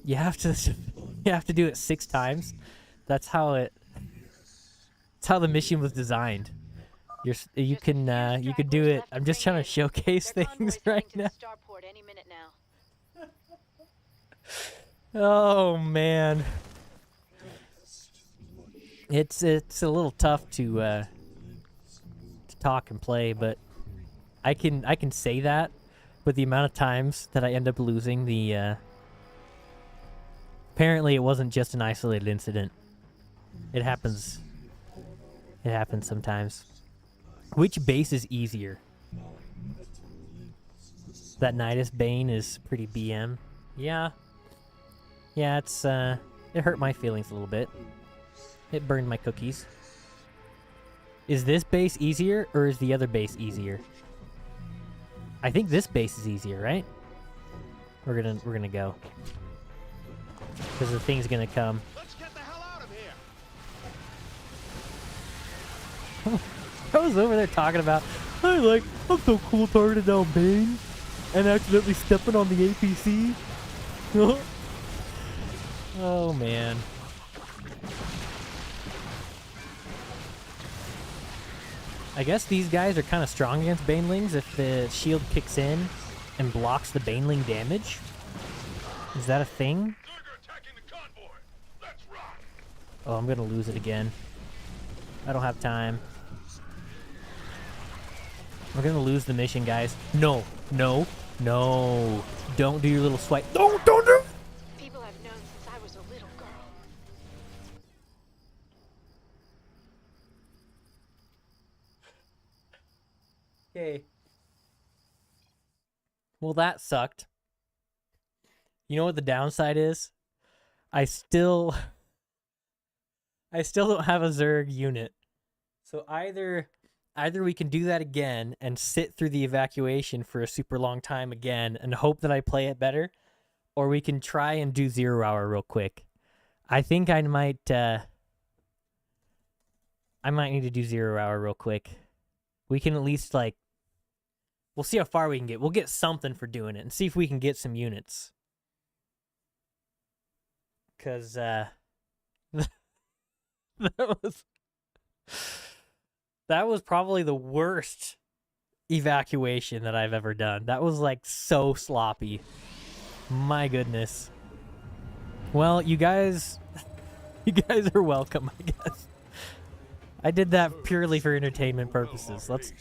you have to do it 6 times. That's how the mission was designed. You Just a few you could do stragglers it. left I'm to just trying to bring in. showcase Their things convoy's heading right to now. the starport any minute now. Oh man, it's a little tough to talk and play, but I can say that. But the amount of times that I end up losing the apparently it wasn't just an isolated incident. It happens. It happens sometimes. Which base is easier? That Nidus Bane is pretty BM. Yeah. Yeah, it's it hurt my feelings a little bit. It burned my cookies. Is this base easier or is the other base easier? I think this base is easier, right? We're gonna go. Because the thing's gonna come. Let's get the hell out of here. I was over there talking about, I'm so cool targeted down Bane and accidentally stepping on the APC. Oh man. I guess these guys are kind of strong against Banelings if the shield kicks in and blocks the Baneling damage. Is that a thing? Oh, I'm gonna lose it again. I don't have time. We're gonna lose the mission, guys. No, no, no. Don't do your little swipe. Don't do it! People I've known since I was a little girl. Okay. Well, that sucked. You know what the downside is? I still don't have a Zerg unit. So either we can do that again and sit through the evacuation for a super long time again and hope that I play it better, or we can try and do 0 hour real quick. I think I might need to do 0 hour real quick. We can at least we'll see how far we can get. We'll get something for doing it and see if we can get some units. Cause that was probably the worst evacuation that I've ever done. That was so sloppy. My goodness. Well, you guys are welcome, I guess. I did that purely for entertainment purposes. Let's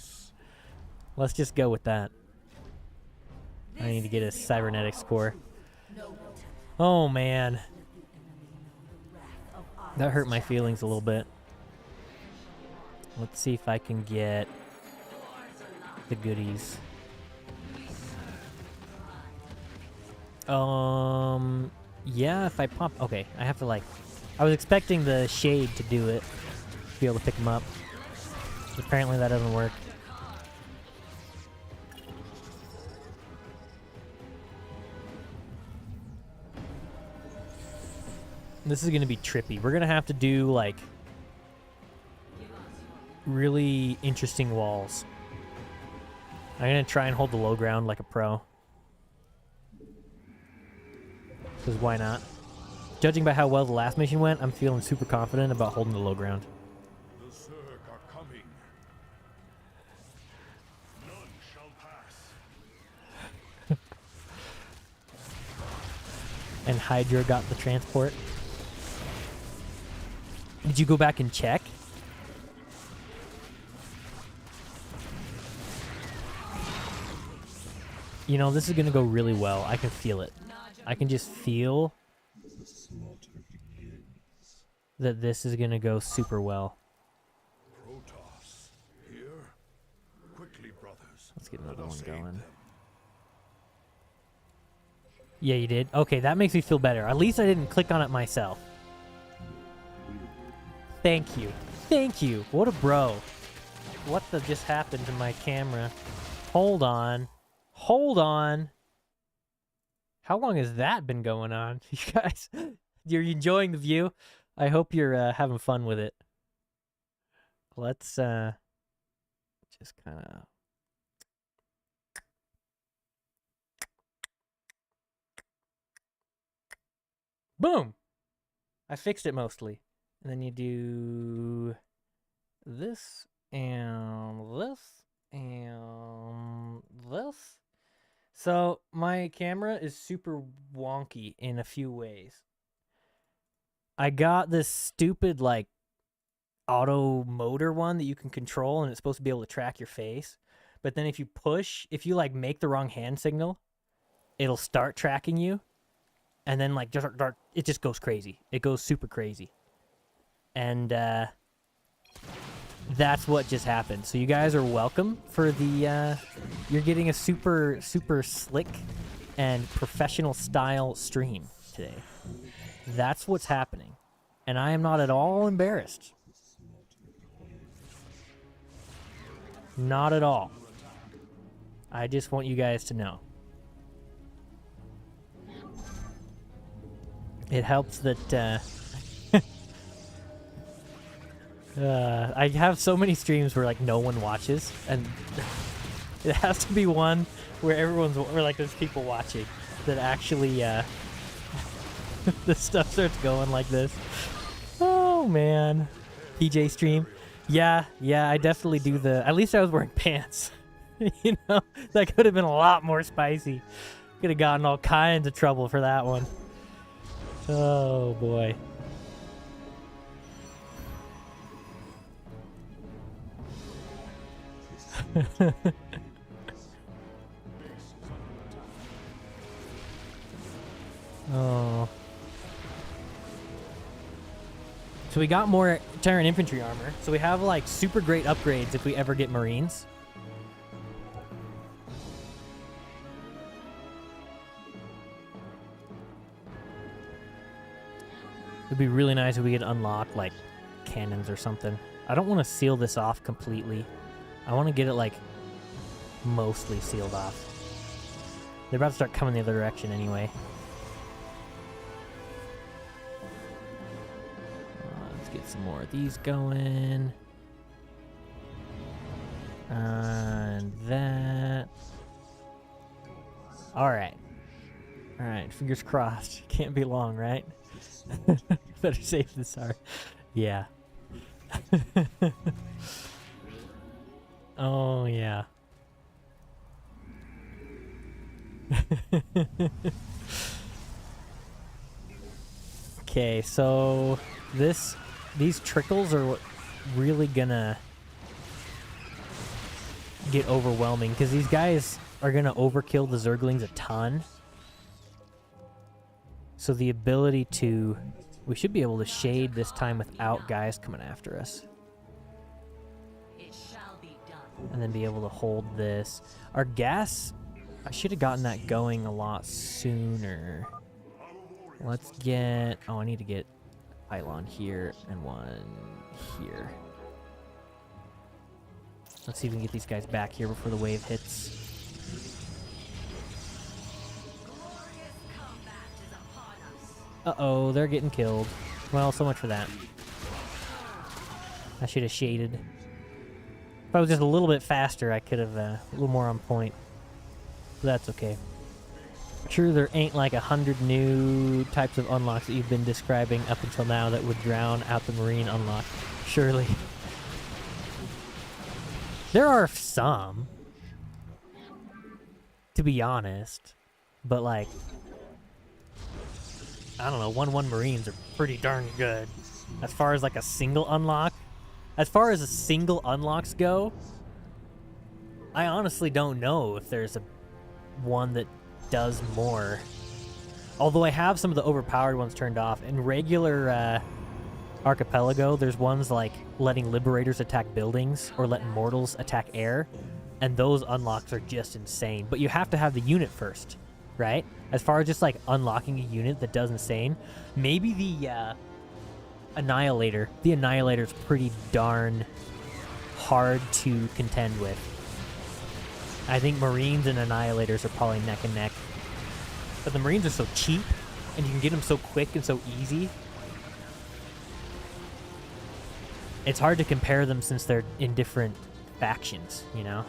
just go with that. I need to get a cybernetics core. Oh man. That hurt my feelings a little bit. Let's see if I can get the goodies. Yeah, if I pop... Okay, I have to I was expecting the shade to do it. To be able to pick them up. Apparently that doesn't work. This is going to be trippy. We're going to have to do, really interesting walls. I'm going to try and hold the low ground like a pro. Because why not? Judging by how well the last mission went, I'm feeling super confident about holding the low ground. The Zerg are coming. None shall pass. And Hydra got the transport. Did you go back and check? You know, this is going to go really well. I can feel it. I can just feel that this is going to go super well. Protoss, here. Quickly, brothers. Let's get another Let one us aid going. them. Yeah, you did? Okay, that makes me feel better. At least I didn't click on it myself. Thank you. Thank you. What a bro. What the just happened to my camera? Hold on. Hold on. How long has that been going on? You guys, you're enjoying the view? I hope you're having fun with it. Let's just kind of... Boom! I fixed it mostly. And then you do this and So my camera is super wonky in a few ways. I got this stupid like auto motor one that you can control, and it's supposed to be able to track your face. But then if you like make the wrong hand signal, it'll start tracking you, and then like it just goes crazy. It goes super crazy, and that's what just happened. So you guys are welcome for the you're getting a super slick and professional style stream today. That's what's happening, and I am not at all embarrassed. Not at all. I just want you guys to know. It helps that I have so many streams where like no one watches, and it has to be one where where like there's people watching that actually the stuff starts going like this. Oh man. PJ stream. Yeah, I definitely do at least I was wearing pants. You know, that could have been a lot more spicy. Could have gotten all kinds of trouble for that one. Oh boy. Oh. So we got more Terran infantry armor. So we have like super great upgrades if we ever get Marines. It'd be really nice if we could unlock like cannons or something. I don't want to seal this off completely. I want to get it like mostly sealed off. They're about to start coming the other direction anyway. Let's get some more of these going. And that. Alright. Alright, fingers crossed. Can't be long, right? Better safe than sorry. Yeah. Oh, yeah. Okay, so these trickles are what really gonna get overwhelming, because these guys are gonna overkill the Zerglings a ton. So the ability to... We should be able to shade this time without guys coming after us. And then be able to hold this. Our gas... I should have gotten that going a lot sooner. Let's get... Oh, I need to get a pylon here and one here. Let's see if we can get these guys back here before the wave hits. Uh-oh, they're getting killed. Well, so much for that. I should have shaded. If I was just a little bit faster, I could have a little more on point. But that's okay. Sure, there ain't like 100 new types of unlocks that you've been describing up until now that would drown out the Marine unlock. Surely. There are some, to be honest, but like, I don't know, 1-1 Marines are pretty darn good. As far as like a single unlock, as far as single unlocks go, I honestly don't know if there's one that does more. Although I have some of the overpowered ones turned off. In regular Archipelago, there's ones like letting Liberators attack buildings or letting Mortals attack air, and those unlocks are just insane. But you have to have the unit first, right? As far as just like unlocking a unit that does insane, maybe the Annihilator. The Annihilator's pretty darn hard to contend with. I think Marines and Annihilators are probably neck and neck. But the Marines are so cheap, and you can get them so quick and so easy. It's hard to compare them since they're in different factions, you know?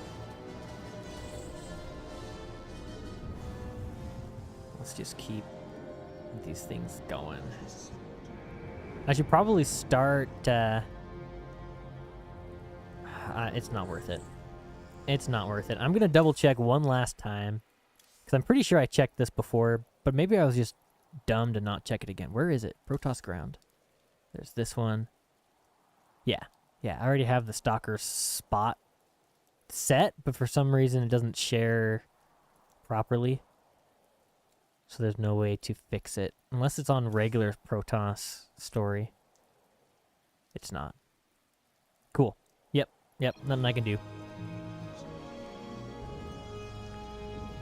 Let's just keep these things going. I should probably start... it's not worth it. It's not worth it. I'm going to double check one last time, Because I'm pretty sure I checked this before, but maybe I was just dumb to not check it again. Where is it? Protoss ground. There's this one. Yeah. Yeah, I already have the stalker spot set, but for some reason it doesn't share properly. So there's no way to fix it. Unless it's on regular Protoss story. It's not. Cool. Yep, nothing I can do.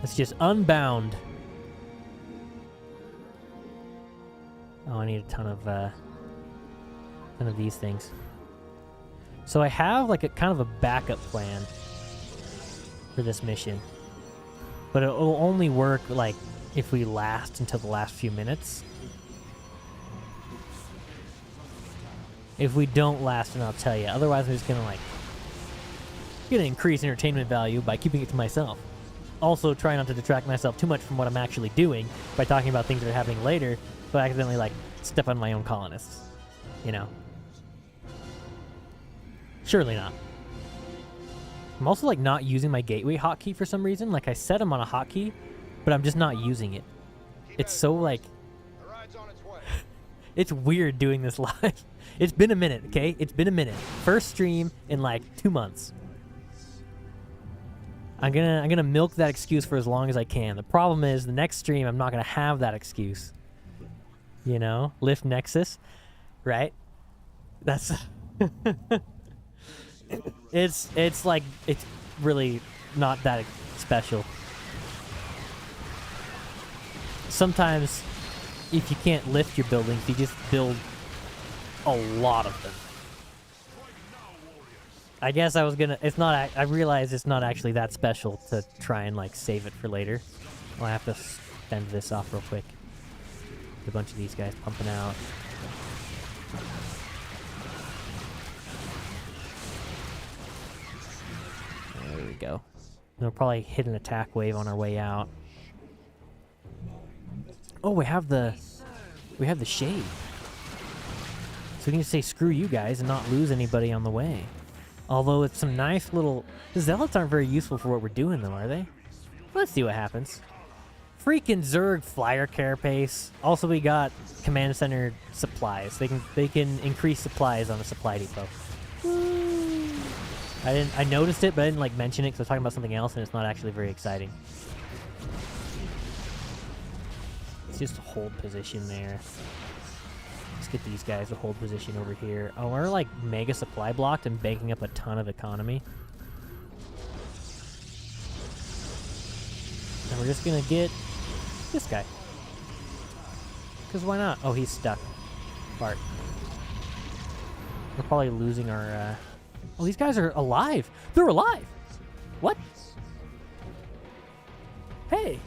It's just unbound. Oh, I need a ton of these things. So I have like a kind of a backup plan for this mission. But it will only work like if we last until the last few minutes. If we don't last, then I'll tell you. Otherwise, I'm just gonna increase entertainment value by keeping it to myself. Also, try not to detract myself too much from what I'm actually doing by talking about things that are happening later, but accidentally step on my own colonists. You know. Surely not. I'm also not using my gateway hotkey for some reason. I set them on a hotkey, but I'm just not using it. It's so The ride's on its way. it's weird doing this live. It's been a minute, okay? It's been a minute. First stream in 2 months. I'm gonna milk that excuse for as long as I can. The problem is the next stream I'm not gonna have that excuse. You know? Lift Nexus. Right? That's it's really not that special. Sometimes if you can't lift your buildings, you just build a lot of them. I guess I was gonna, I realize it's not actually that special to try and save it for later. I'll have to fend this off real quick. A bunch of these guys pumping out. There we go. We'll probably hit an attack wave on our way out. Oh, we have the shade. So we can just say screw you guys and not lose anybody on the way. Although it's some nice little... The zealots aren't very useful for what we're doing though, are they? Let's see what happens. Freaking Zerg flyer carapace. Also, we got command center supplies. They can increase supplies on a supply depot. Woo. I noticed it, but I didn't mention it because I was talking about something else, and it's not actually very exciting. Let's just hold position there. Let's get these guys to hold position over here. Oh, we're mega supply blocked and banking up a ton of economy. And we're just gonna get this guy. Because why not? Oh, he's stuck. Bart. We're probably losing our... Oh, these guys are alive! They're alive! What? Hey!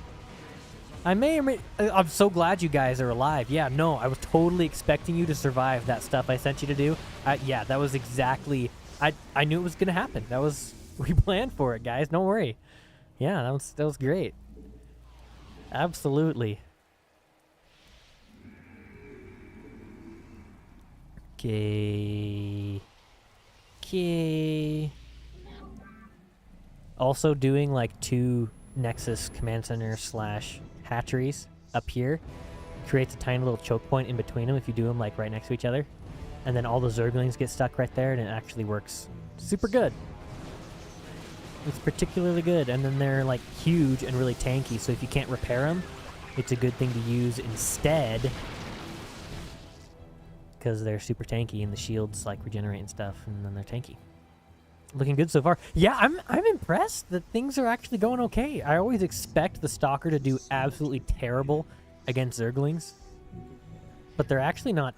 I may or may... I'm so glad you guys are alive. Yeah, no, I was totally expecting you to survive that stuff I sent you to do. Yeah, that was exactly... I knew it was gonna happen. That was... We planned for it, guys. Don't worry. Yeah, that was great. Absolutely. Okay. Also doing 2 Nexus command center / hatcheries up here creates a tiny little choke point in between them if you do them right next to each other, and then all the Zerglings get stuck right there, and it actually works super good. It's particularly good, and then they're huge and really tanky, so if you can't repair them, it's a good thing to use instead, because they're super tanky and the shields regenerate and stuff, and then they're tanky. Looking good so far. Yeah, I'm impressed that things are actually going okay. I always expect the Stalker to do absolutely terrible against Zerglings, but they're actually not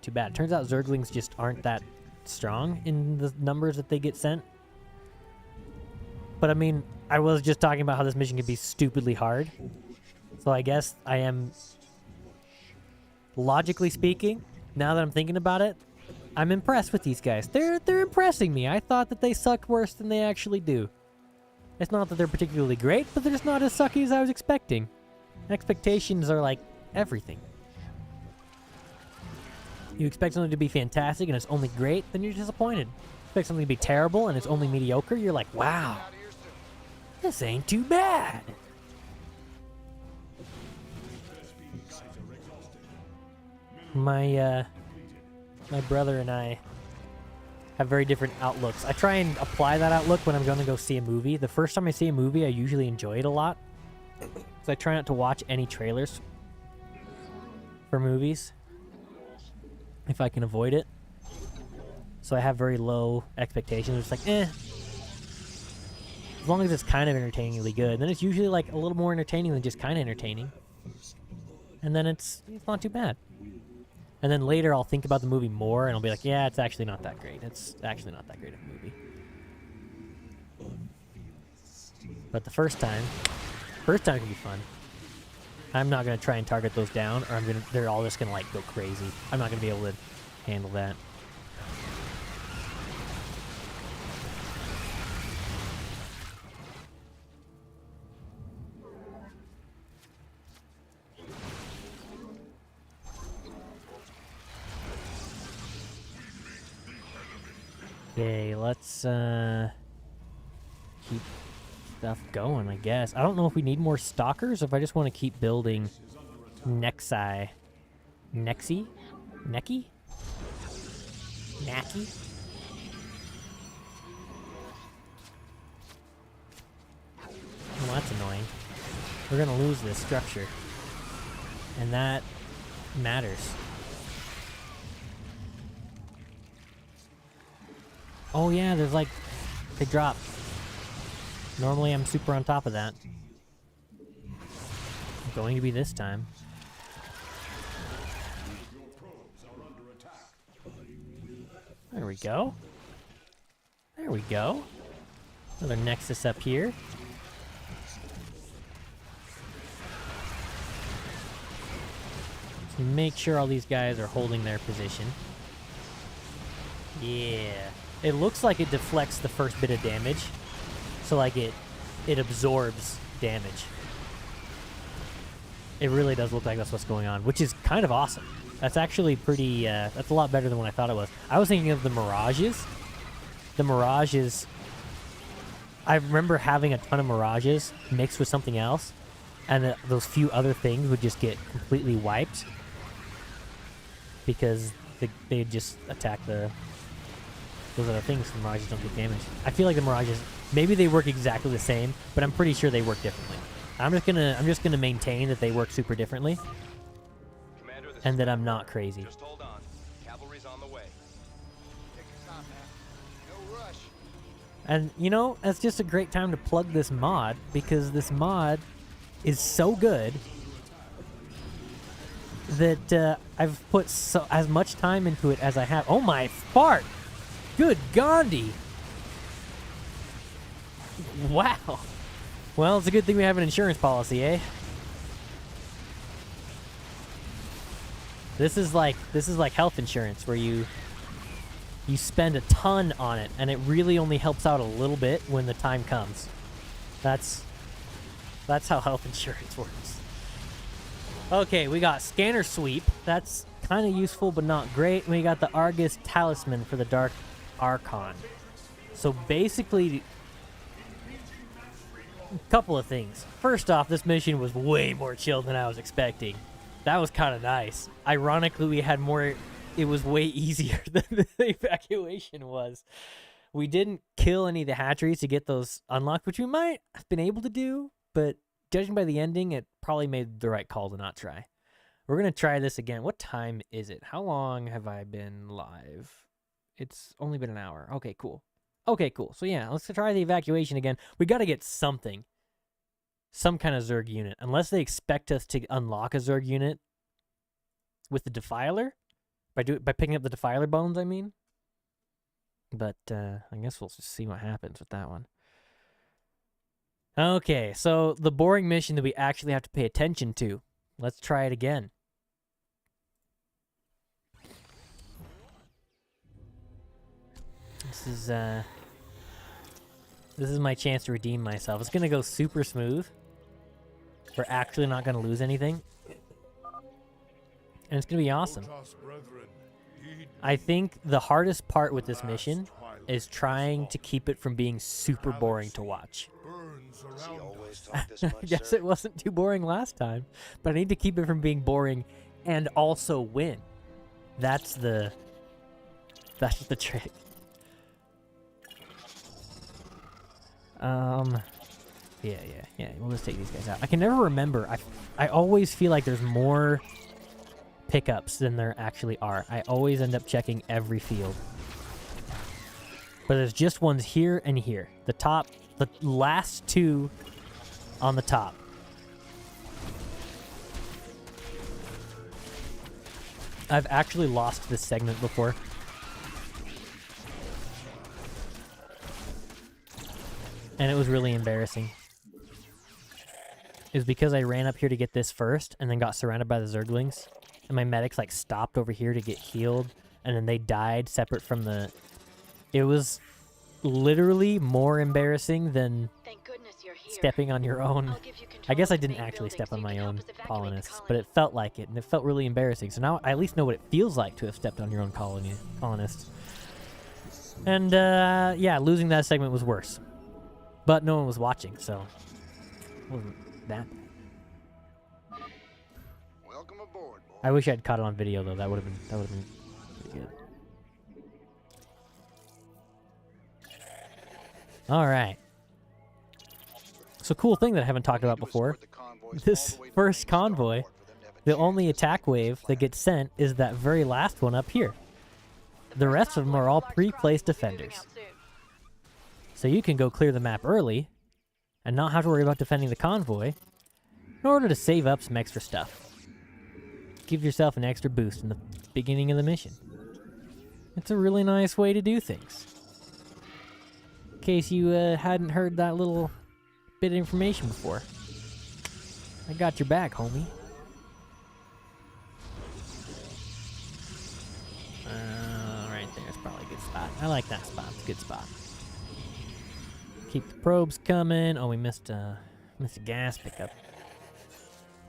too bad. Turns out Zerglings just aren't that strong in the numbers that they get sent. But I mean, I was just talking about how this mission can be stupidly hard. So I guess I am, logically speaking, now that I'm thinking about it, I'm impressed with these guys. They're impressing me. I thought that they sucked worse than they actually do. It's not that they're particularly great, but they're just not as sucky as I was expecting. Expectations are everything. You expect something to be fantastic and it's only great, then you're disappointed. Expect something to be terrible and it's only mediocre, you're like, wow, this ain't too bad. My brother and I have very different outlooks. I try and apply that outlook when I'm going to go see a movie. The first time I see a movie, I usually enjoy it a lot. So I try not to watch any trailers for movies if I can avoid it. So I have very low expectations. It's like, as long as it's kind of entertainingly good. And then it's usually like a little more entertaining than just kind of entertaining. And then it's not too bad. And then later I'll think about the movie more and I'll be like, yeah, it's actually not that great. It's actually not that great of a movie. But the first time can be fun. I'm not going to try and target those down, or they're all just going to like go crazy. I'm not going to be able to handle that. Okay, let's keep stuff going, I guess. I don't know if we need more stalkers, or if I just want to keep building Nexi. Nexi? Necky? Nacky? Well, that's annoying. We're gonna lose this structure. And that matters. Oh yeah, there's like, they drop. Normally I'm super on top of that. Going to be this time. There we go. There we go. Another nexus up here. So make sure all these guys are holding their position. Yeah. It looks like it deflects the first bit of damage. So like it absorbs damage. It really does look like that's what's going on, which is kind of awesome. That's actually pretty, that's a lot better than what I thought it was. I was thinking of the Mirages. The Mirages, I remember having a ton of Mirages mixed with something else, and those few other things would just get completely wiped because they'd just attack those other things. The Mirages don't get damaged. I feel like the Mirages, maybe they work exactly the same, but I'm pretty sure they work differently. I'm just gonna maintain that they work super differently, and that I'm not crazy. Just hold on. Cavalry's on the way. Take your time, man. No rush. And you know, that's just a great time to plug this mod, because this mod is so good that I've put as much time into it as I have. Oh my fart! Good Gandhi! Wow. Well, it's a good thing we have an insurance policy, eh? This is like health insurance, where you spend a ton on it, and it really only helps out a little bit when the time comes. That's how health insurance works. Okay, we got Scanner Sweep. That's kind of useful, but not great. We got the Argus Talisman for the Dark Archon. So basically, a couple of things. First off, this mission was way more chill than I was expecting. That was kind of nice. Ironically, we had more. It was way easier than the evacuation was. We didn't kill any of the hatcheries to get those unlocked, which we might have been able to do, but judging by the ending, it probably made the right call to not try. We're going to try this again. What time is it? How long have I been live? It's only been an hour. Okay, cool. Okay, cool. So yeah, let's try the evacuation again. We got to get something. Some kind of Zerg unit. Unless they expect us to unlock a Zerg unit with the Defiler. By picking up the Defiler bones, I mean. But I guess we'll just see what happens with that one. Okay, so the boring mission that we actually have to pay attention to. Let's try it again. This is my chance to redeem myself. It's gonna go super smooth. We're actually not gonna lose anything. And it's gonna be awesome. I think the hardest part with this mission is trying to keep it from being super boring to watch. I guess it wasn't too boring last time, but I need to keep it from being boring and also win. That's the trick. Yeah. We'll just take these guys out. I can never remember. I always feel like there's more pickups than there actually are. I always end up checking every field. But there's just ones here and here. The last two on the top. I've actually lost this segment before. And it was really embarrassing. It was because I ran up here to get this first and then got surrounded by the Zerglings. And my medics like stopped over here to get healed. And then they died separate from the... It was literally more embarrassing than Thank goodness you're here. stepping on your own. I'll give you control I guess I of the didn't main actually building step so on you my can help own us evacuate the colonists, but colony. it felt like it, and it felt really embarrassing. So now I at least know what it feels like to have stepped on your own colonists. And yeah, losing that segment was worse. But no one was watching, so it wasn't that bad. Welcome aboard, boy. I wish I'd caught it on video though. That would have been pretty good. All right. So cool thing that I haven't talked about before. This first convoy, the only attack wave that gets sent is that very last one up here. The rest of them are all pre-placed defenders. So you can go clear the map early and not have to worry about defending the convoy in order to save up some extra stuff. Give yourself an extra boost in the beginning of the mission. It's a really nice way to do things. In case you hadn't heard that little bit of information before. I got your back, homie. Right there's probably a good spot. I like that spot. It's a good spot. Keep the probes coming. Oh, we missed a gas pickup.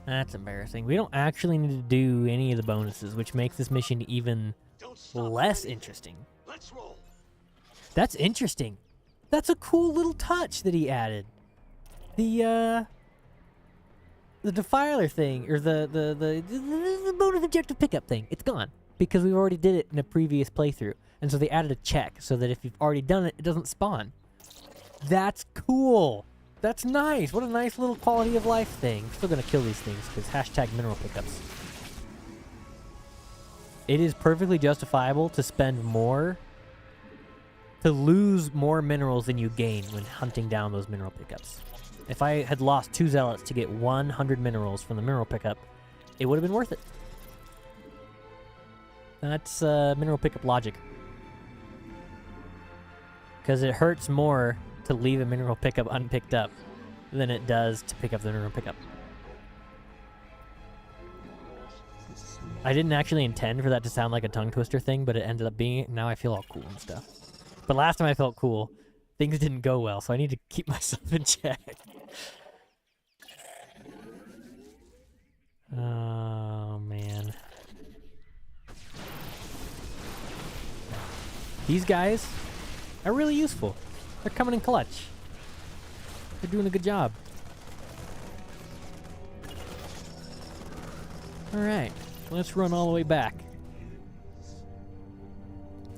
That's embarrassing. We don't actually need to do any of the bonuses, which makes this mission even less interesting. Let's roll. That's interesting. That's a cool little touch that he added. The defiler thing, or the bonus objective pickup thing, it's gone because we've already did it in a previous playthrough, and so they added a check so that if you've already done it, it doesn't spawn. That's cool. That's nice. What a nice little quality of life thing. I'm still gonna kill these things because hashtag mineral pickups. It is perfectly justifiable to spend more, to lose more minerals than you gain when hunting down those mineral pickups. If I had lost 2 zealots to get 100 minerals from the mineral pickup, it would have been worth it. That's mineral pickup logic. Because it hurts more to leave a mineral pickup unpicked up than it does to pick up the mineral pickup. I didn't actually intend for that to sound like a tongue twister thing, but it ended up being it. Now I feel all cool and stuff. But last time I felt cool, things didn't go well, so I need to keep myself in check. Oh, man. These guys are really useful. They're coming in clutch. They're doing a good job. Alright, let's run all the way back.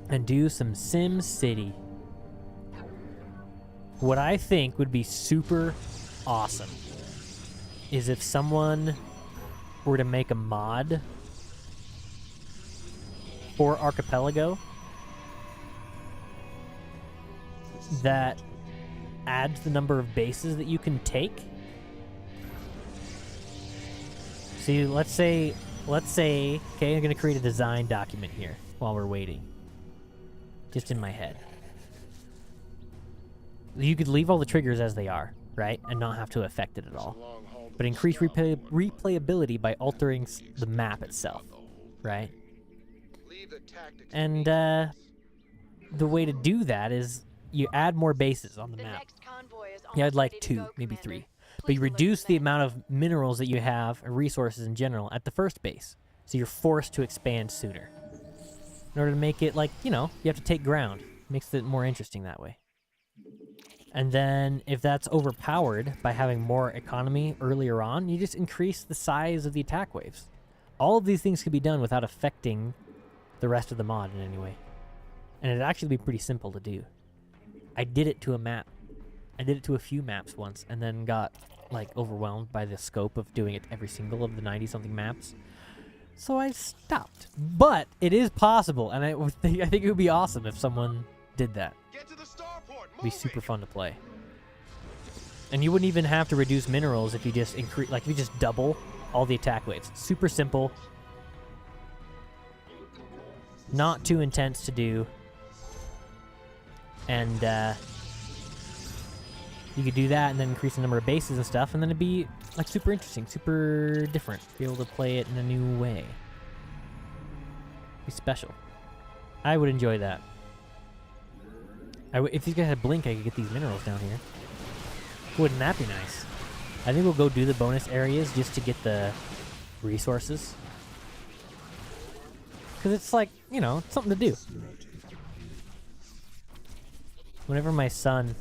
And do some Sim City. What I think would be super awesome is if someone were to make a mod for Archipelago that adds the number of bases that you can take. See, let's say, okay, I'm gonna create a design document here while we're waiting. Just in my head. You could leave all the triggers as they are, right? And not have to affect it at all. But increase replayability by altering the map itself, right? And the way to do that is you add more bases on the map. Yeah, I'd like 2, maybe 3. But you reduce the amount of minerals that you have, or resources in general, at the first base. So you're forced to expand sooner. In order to make it, like, you know, you have to take ground. Makes it more interesting that way. And then, if that's overpowered by having more economy earlier on, you just increase the size of the attack waves. All of these things can be done without affecting the rest of the mod in any way. And it'd actually be pretty simple to do. I did it to a map. I did it to a few maps once, and then got like overwhelmed by the scope of doing it to every single of the 90-something maps. So I stopped. But it is possible, and I think it would be awesome if someone did that. Get to the starport. It'd be super fun to play. And you wouldn't even have to reduce minerals if you just increase, like if you just double all the attack weights. Super simple. Not too intense to do. And you could do that and then increase the number of bases and stuff, and then it'd be like super interesting, super different. Be able to play it in a new way. Be special. I would enjoy that. If these guys had Blink, I could get these minerals down here. Wouldn't that be nice? I think we'll go do the bonus areas just to get the resources. Because it's like, you know, it's something to do. Whenever my son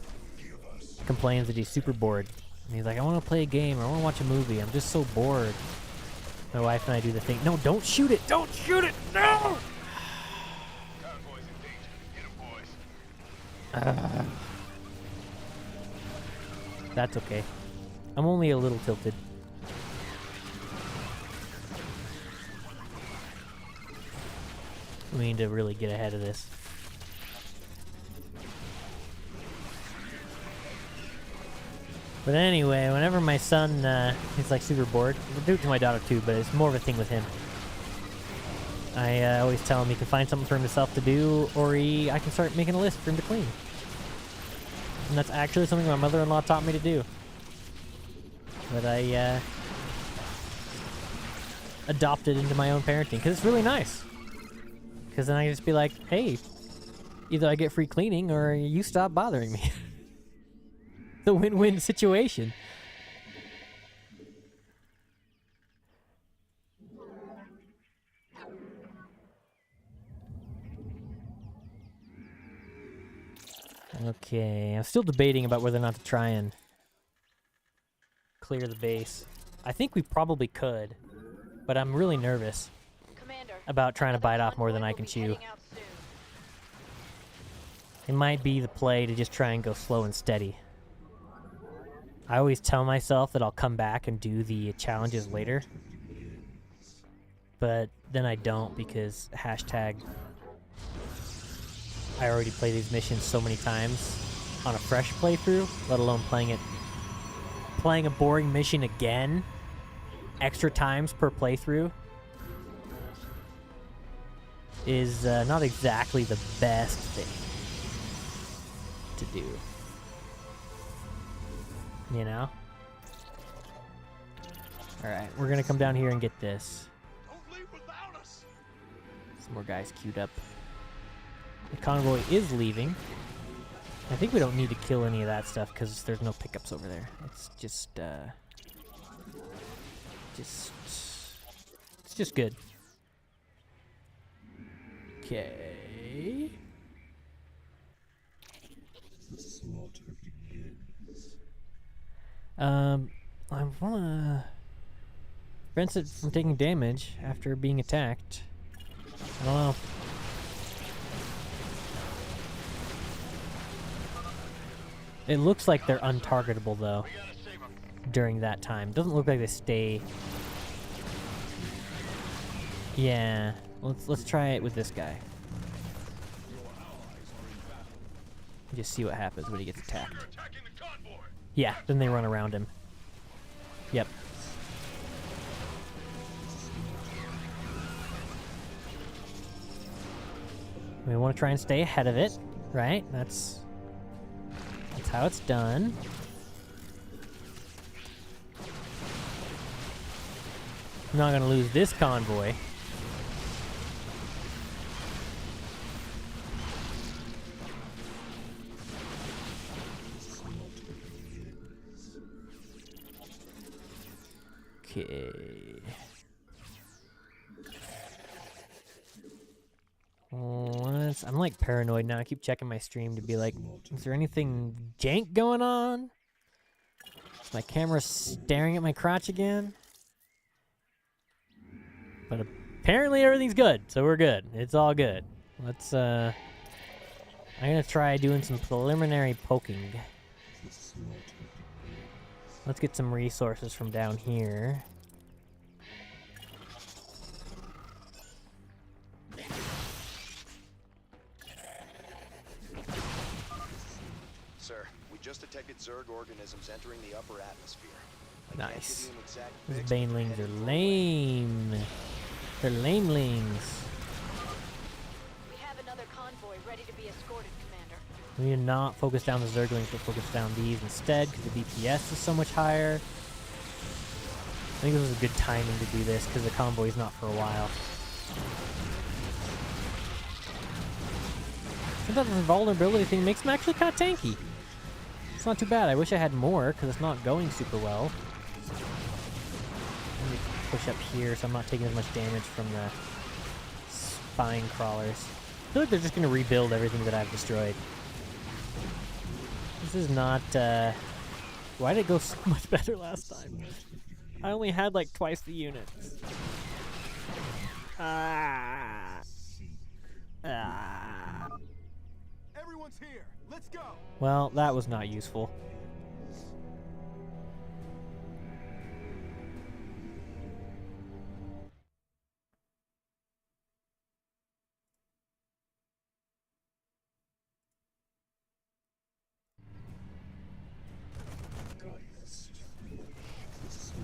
complains that he's super bored, and he's like, I want to play a game, or I want to watch a movie, I'm just so bored. My wife and I do the thing, no, don't shoot it! Don't shoot it! No! Convoy's in danger. Get 'em, boys. That's okay. I'm only a little tilted. We need to really get ahead of this. But anyway, whenever my son is like super bored, we'll do it to my daughter too, but it's more of a thing with him. I always tell him he can find something for himself to do, or I can start making a list for him to clean. And that's actually something my mother-in-law taught me to do. But I adopted into my own parenting, because it's really nice. Because then I can just be like, hey, either I get free cleaning or you stop bothering me. The win-win situation. Okay, I'm still debating about whether or not to try and clear the base. I think we probably could, but I'm really nervous Commander, about trying to bite off more than I can chew. It might be the play to just try and go slow and steady. I always tell myself that I'll come back and do the challenges later, but then I don't because hashtag I already play these missions so many times on a fresh playthrough, let alone playing a boring mission again extra times per playthrough is not exactly the best thing to do. You know? Alright, we're gonna come down here and get this. Don't leave without us. Some more guys queued up. The convoy is leaving. I think we don't need to kill any of that stuff because there's no pickups over there. It's just it's just good. Okay. I wanna prevent it from taking damage after being attacked. I don't know. It looks like they're untargetable though during that time. Doesn't look like they stay. Yeah, let's try it with this guy. Just see what happens when he gets attacked. Yeah, then they run around him. Yep. We want to try and stay ahead of it, right? That's how it's done. I'm not going to lose this convoy. Okay. I'm like paranoid now. I keep checking my stream to be like, is there anything jank going on? Is my camera staring at my crotch again? But Apparently everything's good, so we're good. It's all good. Let's, I'm gonna try doing some preliminary poking. Let's get some resources from down here. Sir, we just detected Zerg organisms entering the upper atmosphere. Nice. These banelings are lame. They're lamelings. We have another convoy ready to be escorted, Commander. We need to not focus down the Zerglings, but focus down these instead, because the DPS is so much higher. I think this was a good timing to do this, because the convoy's not for a while. Sometimes the vulnerability thing makes them actually kind of tanky. It's not too bad. I wish I had more, because it's not going super well. Let me push up here so I'm not taking as much damage from the spine crawlers. I feel like they're just going to rebuild everything that I've destroyed. This is not, why did it go so much better last time? I only had like twice the units. Everyone's here. Let's go. Well, that was not useful.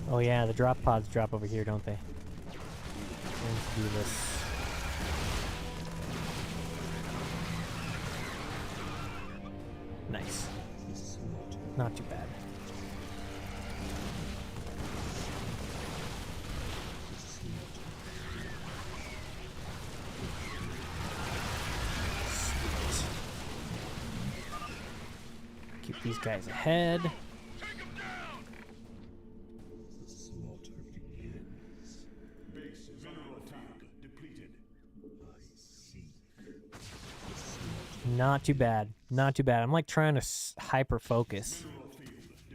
Oh yeah, the drop pods drop over here, don't they? Let's do this. Nice. Not too bad. Sweet. Keep these guys ahead. Not too bad. Not too bad. I'm like trying to hyper focus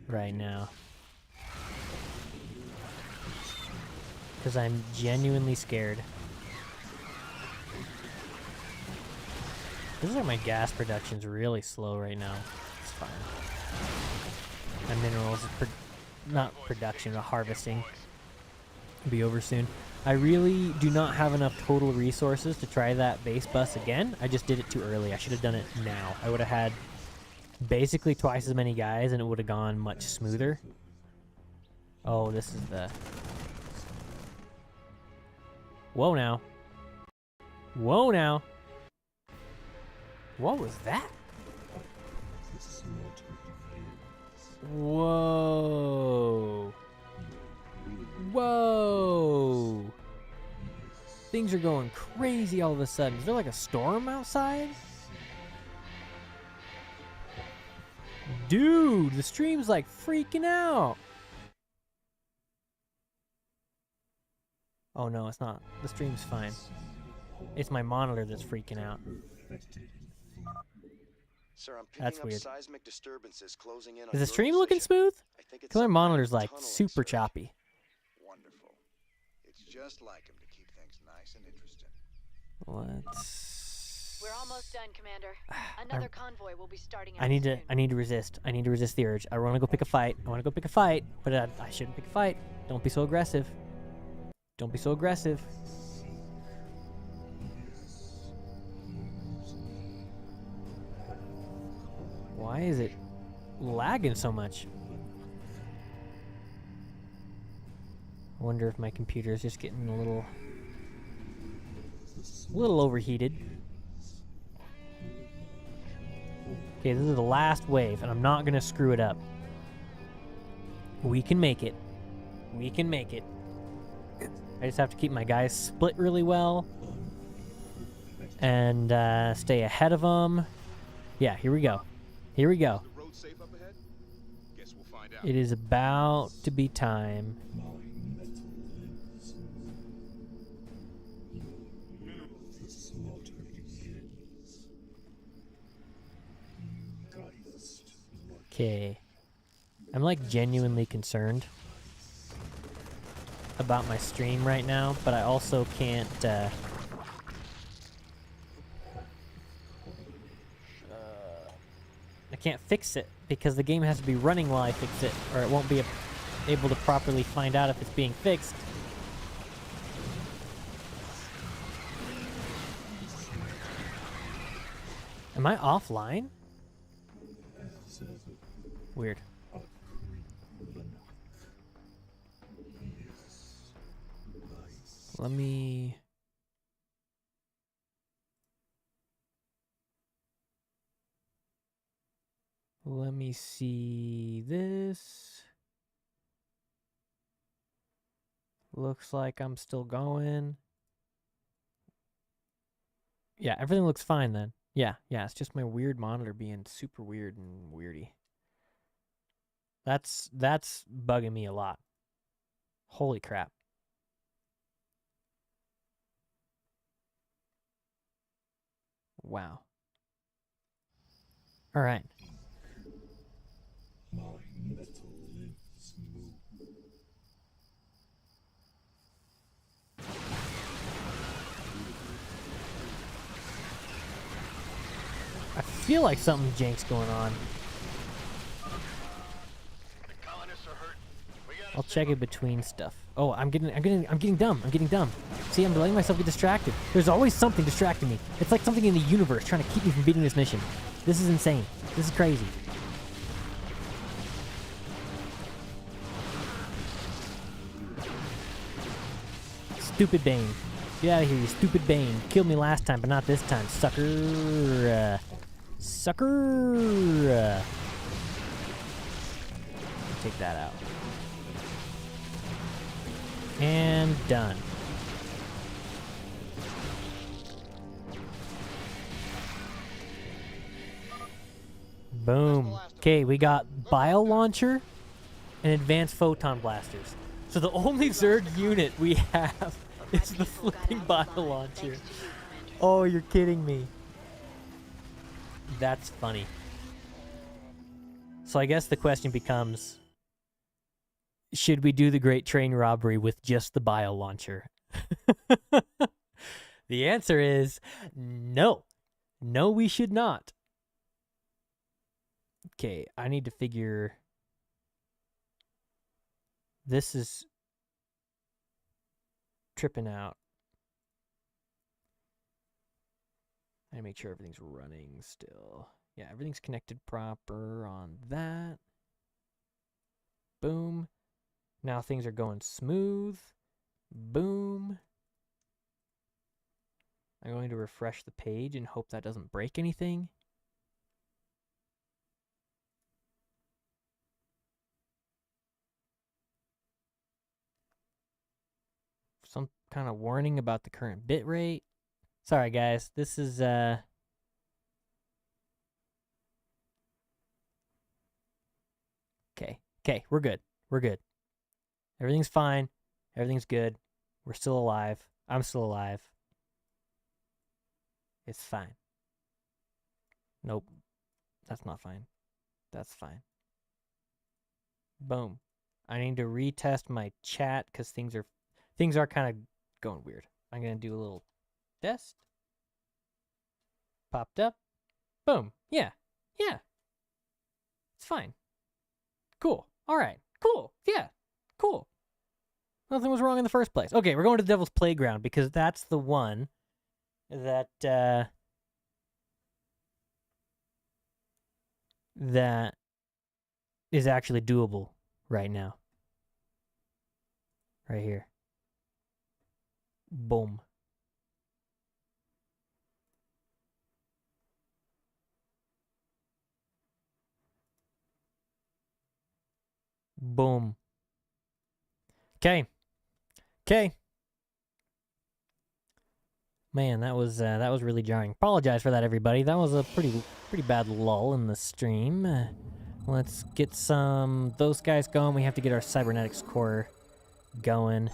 right now. Because I'm genuinely scared. This is like my gas production's really slow right now. It's fine. My minerals, not production, but harvesting, will be over soon. I really do not have enough total resources to try that base bus again. I just did it too early. I should have done it now. I would have had basically twice as many guys and it would have gone much smoother. Oh, this is the... Whoa now. Whoa now. What was that? Whoa. Whoa. Things are going crazy all of a sudden. Is there like a storm outside? Dude, the stream's like freaking out. Oh no, it's not. The stream's fine. It's my monitor that's freaking out. Sir, I'm picking That's up weird. seismic disturbances closing in on Is the your stream looking position. smooth? I think it's Because my some kind of monitor's like tunneling super surge. choppy. Wonderful. It's just like him to keep things nice and interesting. Let's... We're almost done, Commander. Another convoy will be starting out I need soon. to resist. I need to resist the urge. I want to go pick a fight. But I shouldn't pick a fight. Don't be so aggressive. Don't be so aggressive. Why is it lagging so much? I wonder if my computer is just getting a little overheated. Okay, this is the last wave, and I'm not gonna screw it up. We can make it. We can make it. I just have to keep my guys split really well and stay ahead of them. Yeah, here we go. Here we go. The road safe up ahead? Guess we'll find out. It is about to be time. Okay. I'm like genuinely concerned about my stream right now, but I also can't, I can't fix it because the game has to be running while I fix it, or it won't be able to properly find out if it's being fixed. Am I offline? Weird. Let me... Let me see this. Looks like I'm still going. Yeah, everything looks fine then. Yeah, it's just my weird monitor being super weird and weirdy. That's bugging me a lot. Holy crap. Wow. All right. I feel like something janks going on. I'll check it between stuff. Oh, I'm getting dumb. I'm getting dumb. See, I'm letting myself get distracted. There's always something distracting me. It's like something in the universe trying to keep me from beating this mission. This is insane. This is crazy. Stupid Bane. Get out of here, you stupid Bane. Killed me last time, but not this time, sucker. Sucker. Take that out. And done. Boom. Okay, we got bio launcher and advanced photon blasters. So the only Zerg unit we have is the flipping bio launcher. Oh, you're kidding me. That's funny. So I guess the question becomes, should we do the Great Train Robbery with just the bio launcher? The answer is no. No, we should not. Okay, I need to figure... This is tripping out. I make sure everything's running still. Yeah, everything's connected proper on that. Boom. Now things are going smooth. Boom. I'm going to refresh the page and hope that doesn't break anything. Some kind of warning about the current bit rate. Sorry guys, this is Okay, we're good. We're good. Everything's fine. Everything's good. We're still alive. I'm still alive. It's fine. Nope. That's not fine. That's fine. Boom. I need to retest my chat because things are kind of going weird. I'm going to do a little test. Popped up. Boom. Yeah. It's fine. Cool. All right. Cool. Yeah. Cool. Nothing was wrong in the first place. Okay, we're going to the Devil's Playground because that's the one that that is actually doable right now. Right here. Boom. Boom. Okay. Man, that was really jarring. Apologize for that, everybody. That was a pretty bad lull in the stream. Let's get those guys going. We have to get our cybernetics core going,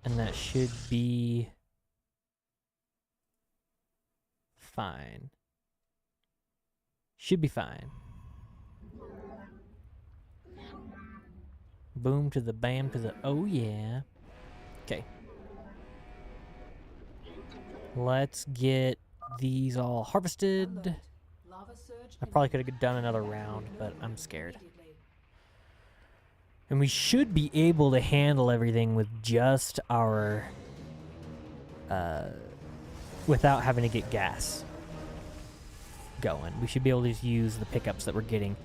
and that should be fine. Should be fine. boom to the bam to the oh yeah. Okay. Let's get these all harvested. I probably could have done another round, but I'm scared. And we should be able to handle everything with just our... without having to get gas going. We should be able to just use the pickups that we're getting.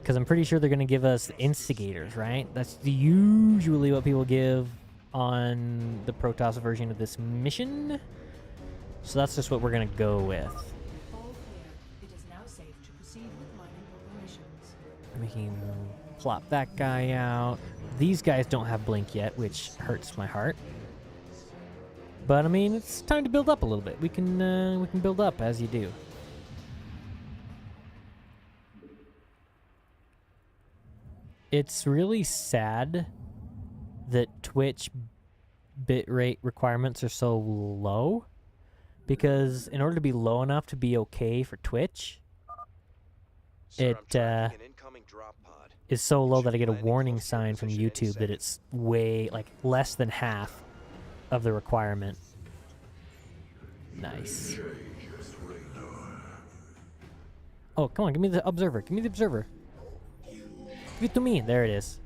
Because I'm pretty sure they're going to give us instigators, right? That's usually what people give on the Protoss version of this mission. So that's just what we're going to go with. We can plop that guy out. These guys don't have blink yet, which hurts my heart. But I mean, it's time to build up a little bit. We can build up as you do. It's really sad that Twitch bitrate requirements are so low, because in order to be low enough to be okay for Twitch, Sir, it I'm tracking an incoming drop pod. is so low that I get a Landing warning close to your sign from position any YouTube that second. it's way, like, less than half of the requirement. Nice. Oh, come on, give me the observer. Give me the observer. Give it to me. There it is.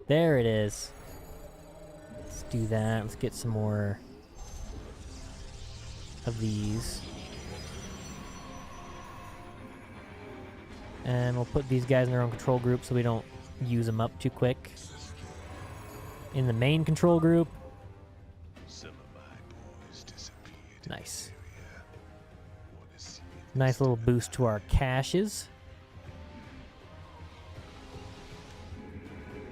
There it is. Let's do that. Let's get some more of these. And we'll put these guys in their own control group so we don't use them up too quick. In the main control group. Nice. Nice little boost to our caches.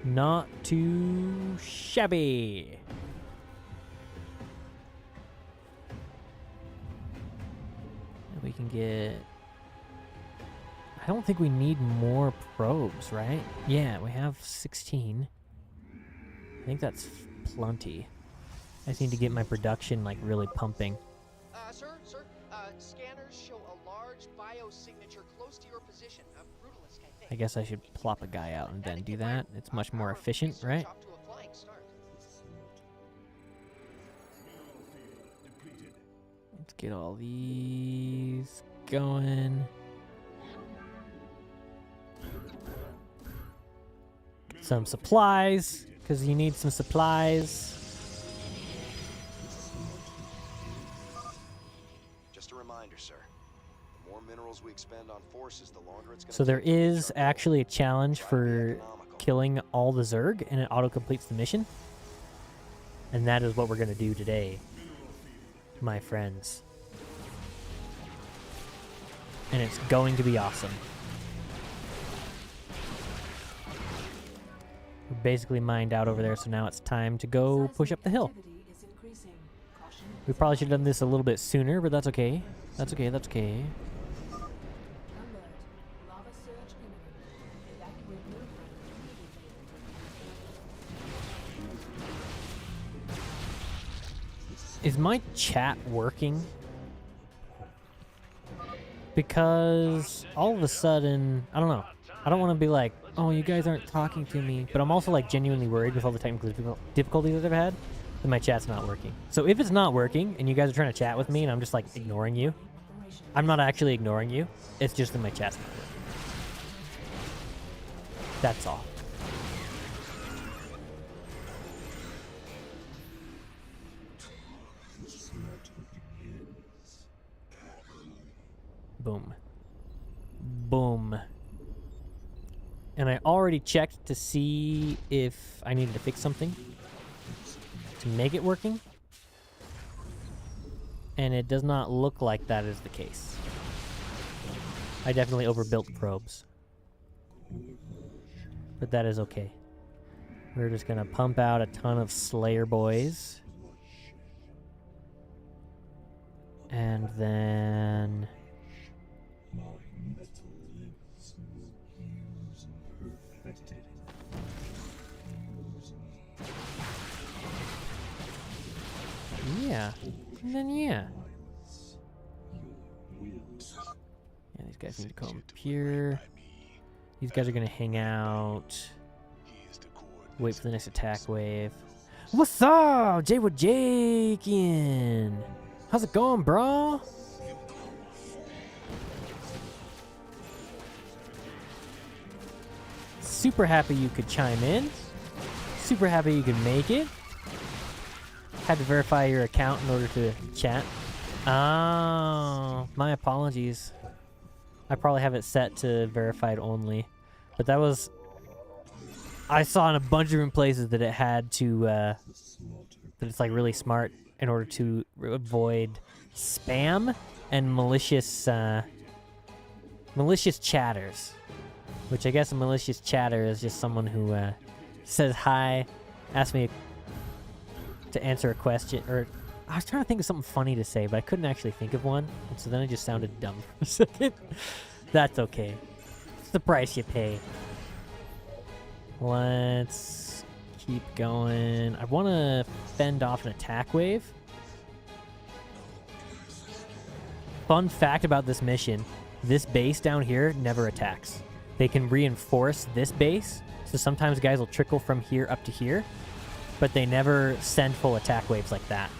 Not too shabby. And we can get... I don't think we need more probes, right? Yeah, we have 16. I think that's plenty. I just need to get my production, like, really pumping. Sir, scanners show a large biosignature close to your position. Brutalisk, I think. I guess I should plop a guy out and then do that. It's much more efficient, right? Off to a flying start. Let's get all these going. Some supplies, because you need some supplies. Just a reminder, sir. The more minerals we expend on forces, the longer it's going to So there is actually a challenge for killing all the Zerg, and it auto-completes the mission. And that is what we're going to do today, my friends. And it's going to be awesome. We're basically mined out over there, so now it's time to go push up the hill. We probably should have done this a little bit sooner, but that's okay. That's okay, that's okay. Is my chat working? Because all of a sudden, I don't know. I don't want to be like, oh, you guys aren't talking to me. But I'm also like genuinely worried with all the technical difficulties that I've had that my chat's not working. So if it's not working and you guys are trying to chat with me and I'm just like ignoring you, I'm not actually ignoring you. It's just that my chat's not working. That's all. Boom. Boom. And I already checked to see if I needed to fix something to make it working. And it does not look like that is the case. I definitely overbuilt probes. But that is okay. We're just gonna pump out a ton of Slayer boys. And then... yeah. And then yeah. Yeah, these guys need to come up here. These guys are gonna hang out Wait for the next attack wave. What's up, Jay with Jakin? How's it going, bro? Super happy you could chime in. Super happy you could make it. Had to verify your account in order to chat. Oh, my apologies. I probably have it set to verified only. But that was... I saw in a bunch of different places that it had to... that it's like really smart in order to avoid spam and malicious... malicious chatters. Which I guess a malicious chatter is just someone who says hi, asks me to answer a question, or I was trying to think of something funny to say, but I couldn't actually think of one, and so then I just sounded dumb for a second. That's okay. It's the price you pay. Let's keep going. I want to fend off an attack wave. Fun fact about this mission, this base down here never attacks. They can reinforce this base, so sometimes guys will trickle from here up to here, but they never send full attack waves like that.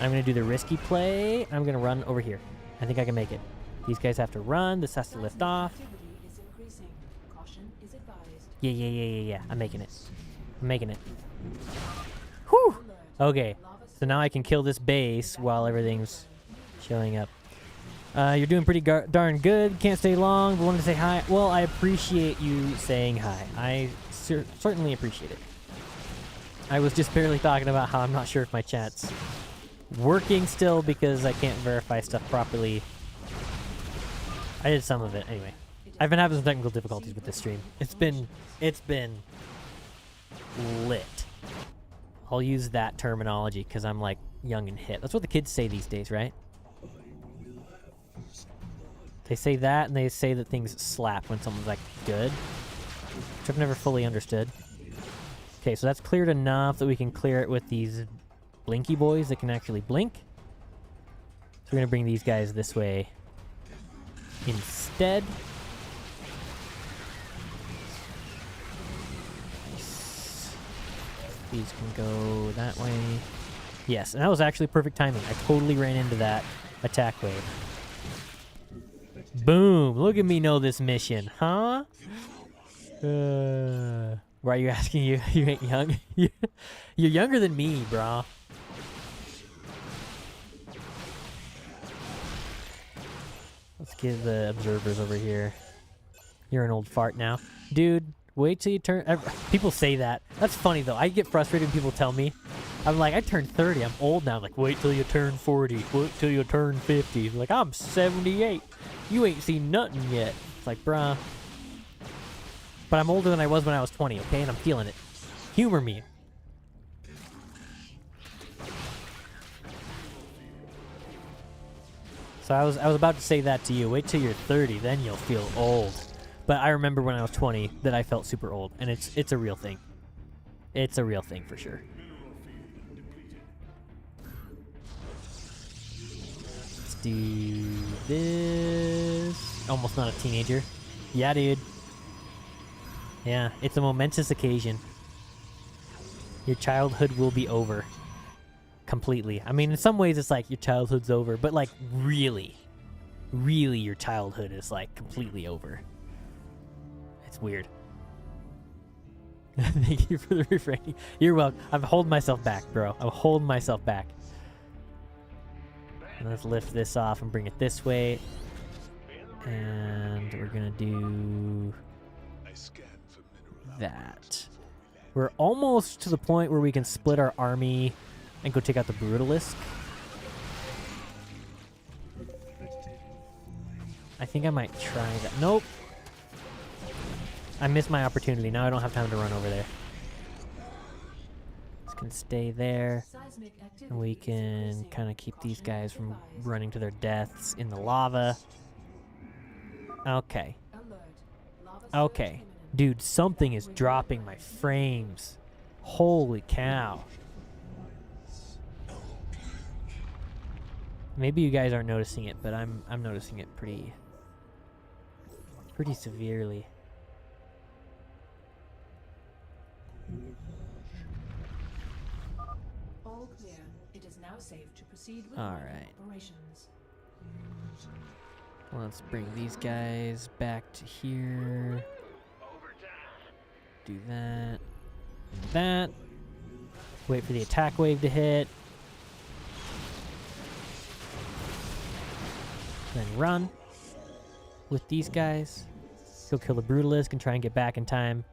I'm going to do the risky play. I'm going to run over here. I think I can make it. These guys have to run. This has to lift off. Yeah. I'm making it. I'm making it. Whew! Okay, so now I can kill this base while everything's showing up. You're doing pretty darn good. Can't stay long, but wanted to say hi. Well, I appreciate you saying hi. I certainly appreciate it. I was just barely talking about how I'm not sure if my chat's working still because I can't verify stuff properly. I did some of it anyway. I've been having some technical difficulties with this stream. It's been lit. I'll use that terminology because I'm like young and hip. That's what the kids say these days, right? They say that, and they say that things slap when someone's like good, which I've never fully understood. Okay, so that's cleared enough that we can clear it with these blinky boys that can actually blink. So we're gonna bring these guys this way instead. These can go that way. Yes, and that was actually perfect timing. I totally ran into that attack wave. Boom! Look at me know this mission, huh? Why are you asking? You ain't young? You're younger than me, bro. Let's get the observers over here. You're an old fart now. Dude, wait till you turn... People say that. That's funny, though. I get frustrated when people tell me. I'm like, I turned 30. I'm old now. I'm like, wait till you turn 40. Wait till you turn 50. Like, I'm 78. You ain't seen nothing yet. It's like, bruh. But I'm older than I was when I was 20, okay? And I'm feeling it. Humor me. So I was about to say that to you. Wait till you're 30, then you'll feel old. But I remember when I was 20 that I felt super old, and it's a real thing. It's a real thing for sure. Let's do this. Almost not a teenager. Yeah, dude. Yeah, it's a momentous occasion. Your childhood will be over. Completely. I mean, in some ways it's like your childhood's over, but like really your childhood is like completely over. It's weird. Thank you for the refraining. You're welcome. I'm holding myself back, bro. I'm holding myself back. And let's lift this off and bring it this way. And we're gonna do that. We're almost to the point where we can split our army and go take out the Brutalisk. I think I might try that. Nope. I missed my opportunity. Now I don't have time to run over there. Just can stay there. And we can kind of keep these guys from running to their deaths in the lava. Okay. Okay. Dude, something is dropping my frames. Holy cow. Maybe you guys aren't noticing it, but I'm noticing it pretty severely. now safe to proceed with All mining right. operations. Let's bring these guys back to here. Do that. And that. Wait for the attack wave to hit. Then run with these guys. Go kill the Brutalisk and try and get back in time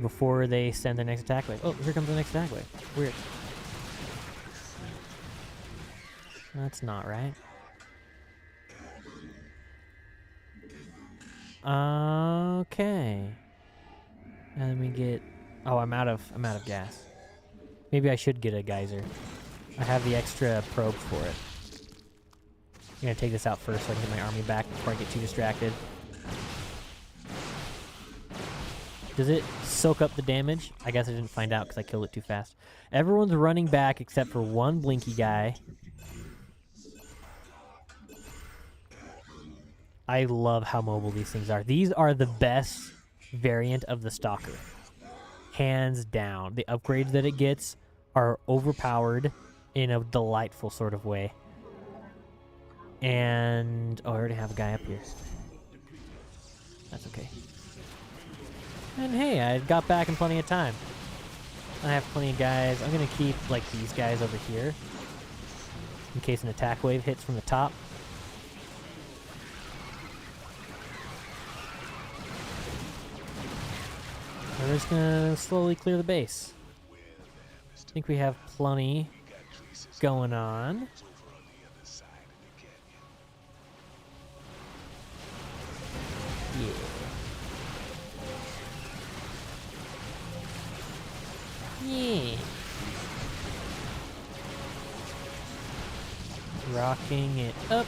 before they send their next attack wave. Oh, here comes the next attack wave. Weird. That's not right. Okay. And then we get... Oh, I'm out of gas. Maybe I should get a geyser. I have the extra probe for it. I'm gonna take this out first so I can get my army back before I get too distracted. Does it soak up the damage? I guess I didn't find out because I killed it too fast. Everyone's running back except for one blinky guy. I love how mobile these things are. These are the best variant of the Stalker. Hands down. The upgrades that it gets are overpowered in a delightful sort of way. And... oh, I already have a guy up here. That's okay. And hey, I got back in plenty of time. I have plenty of guys. I'm going to keep, like, these guys over here. In case an attack wave hits from the top. We're just gonna slowly clear the base. I think we have plenty going on. Yeah. Yeah. Rocking it up.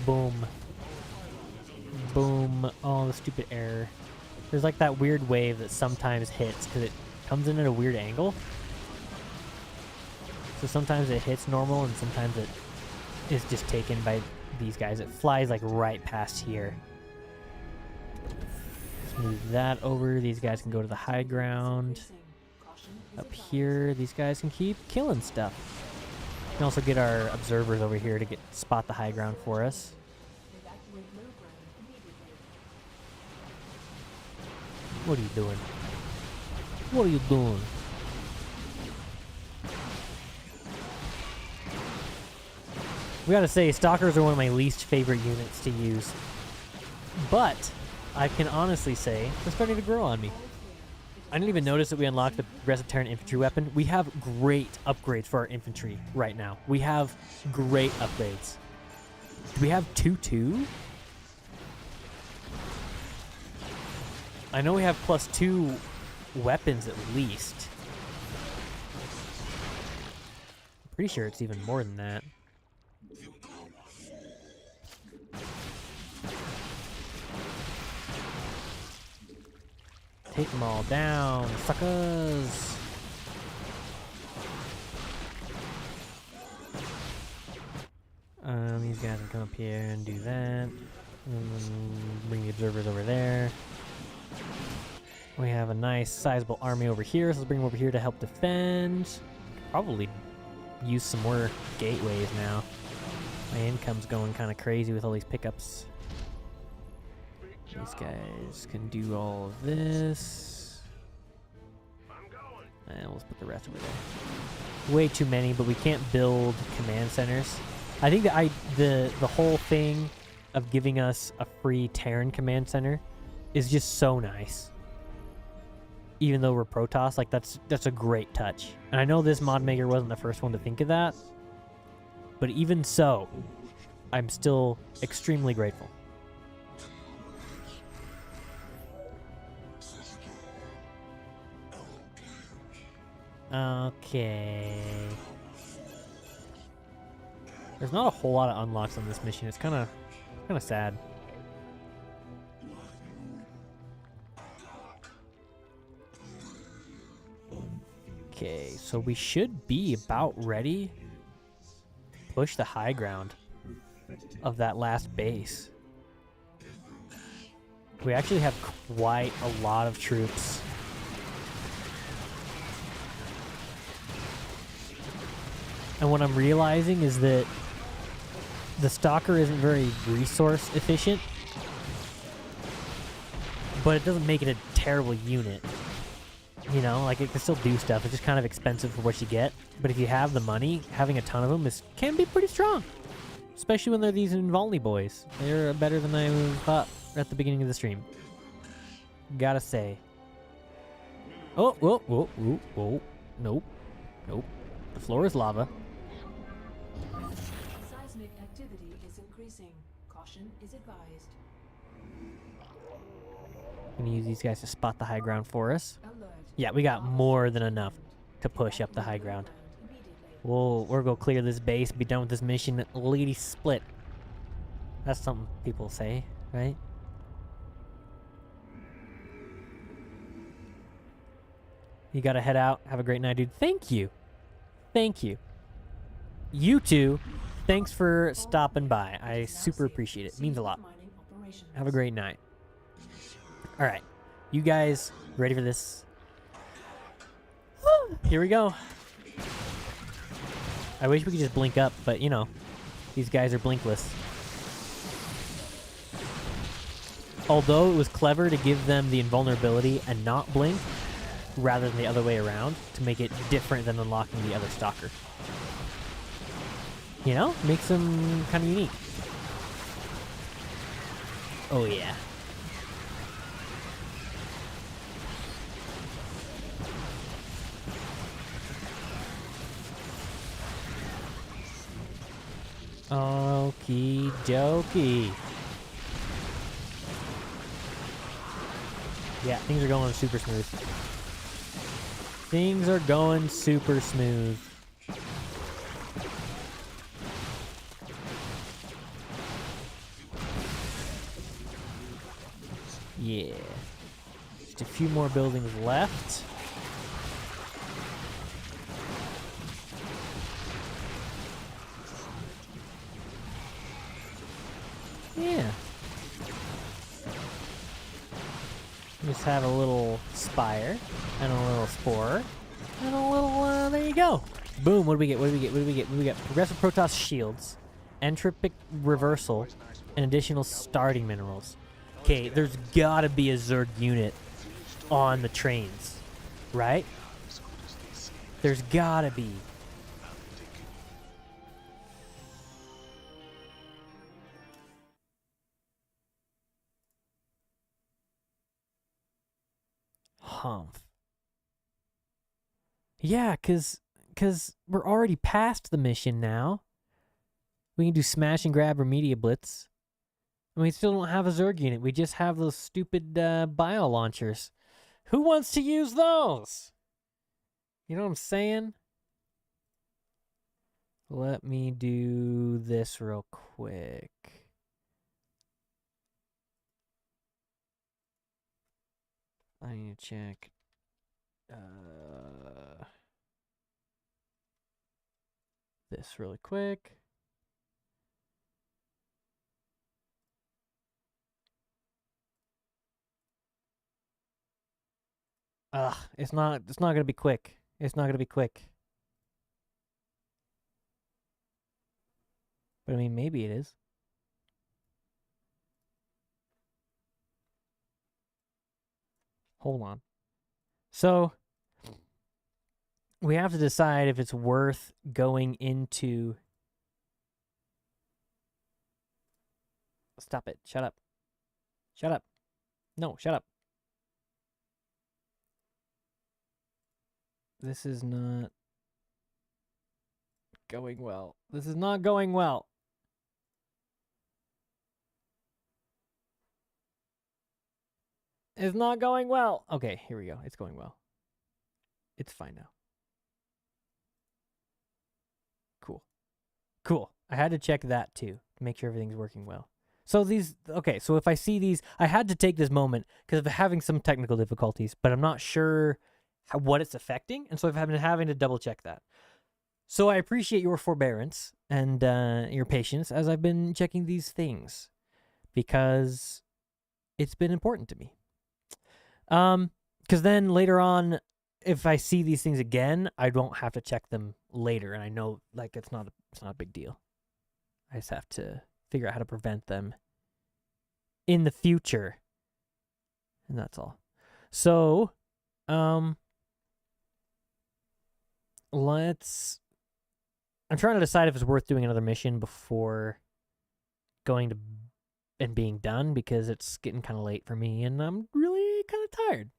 Boom. Boom. Oh, the stupid error. There's like that weird wave that sometimes hits because it comes in at a weird angle. So sometimes it hits normal and sometimes it is just taken by these guys. It flies like right past here. Let's move that over. These guys can go to the high ground. Up here, these guys can keep killing stuff. We can also get our observers over here to spot the high ground for us. What are you doing? What are you doing? We gotta say, Stalkers are one of my least favorite units to use. But I can honestly say they're starting to grow on me. I didn't even notice that we unlocked the Progressive Terran Infantry weapon. We have great upgrades for our infantry right now. We have great upgrades. Do we have 2-2? I know we have +2 weapons at least. I'm pretty sure it's even more than that. Take them all down, suckers! These guys can come up here and do that. And bring the observers over there. We have a nice sizable army over here, so let's bring them over here to help defend. Probably use some more gateways now. My income's going kind of crazy with all these pickups. These guys can do all of this. And let's put the rest over there. Way too many, but we can't build command centers. I think that the whole thing of giving us a free Terran command center is just so nice. Even though we're Protoss, like that's a great touch. And I know this mod maker wasn't the first one to think of that, but even so, I'm still extremely grateful. Okay. There's not a whole lot of unlocks on this mission. It's kind of sad. Okay, so we should be about ready to push the high ground. of that last base. We actually have quite a lot of troops. And what I'm realizing is that the Stalker isn't very resource efficient, but it doesn't make it a terrible unit. You know, like it can still do stuff. It's just kind of expensive for what you get. But if you have the money, having a ton of them can be pretty strong. Especially when they're these Involny boys. They're better than I thought at the beginning of the stream. Gotta say. Oh, whoa, whoa, whoa, whoa. Nope. Nope. The floor is lava. Seismic activity is increasing. Caution is advised. I'm gonna use these guys to spot the high ground for us. Alert. Yeah, we got more than enough to push up the high ground. We'll go clear this base, be done with this mission, lady split. That's something people say, right? You gotta head out. Have a great night, dude. Thank you. Thank you. You two, thanks for stopping by. I super appreciate it. It means a lot. Have a great night. All right. You guys ready for this? Here we go. I wish we could just blink up, but you know, these guys are blinkless. Although it was clever to give them the invulnerability and not blink, rather than the other way around, to make it different than unlocking the other Stalker. You know, makes them kind of unique. Oh yeah. Okie dokie. Yeah, things are going super smooth. Things are going super smooth. Yeah. Just a few more buildings left. Yeah. Just have a little spire and a little spore and a little, there you go. Boom, what do we get? What do we get? What do we get? What do we get? Progressive Protoss shields, entropic reversal, and additional starting minerals. Okay, there's gotta be a Zerg unit on the trains, right? There's gotta be. Humph. Yeah, cause we're already past the mission now. We can do smash and grab or media blitz. And we still don't have a Zerg unit. We just have those stupid bio launchers. Who wants to use those? You know what I'm saying? Let me do this real quick. I need to check. This really quick. It's not gonna be quick. It's not gonna be quick. But I mean, maybe it is. Hold on. So, we have to decide if it's worth going into... Stop it. Shut up. Shut up. No, shut up. This is not going well. This is not going well. It's not going well. Okay, here we go. It's going well. It's fine now. Cool. Cool. I had to check that too to make sure everything's working well. So these, okay, so if I see these, I had to take this moment because of having some technical difficulties, but I'm not sure what it's affecting, and so I've been having to double check that. So I appreciate your forbearance and your patience as I've been checking these things, because it's been important to me. Because then later on, if I see these things again, I don't have to check them later, and I know like it's not a big deal. I just have to figure out how to prevent them in the future, and that's all. So, I'm trying to decide if it's worth doing another mission before going to and being done, because it's getting kind of late for me, and I'm really kind of tired.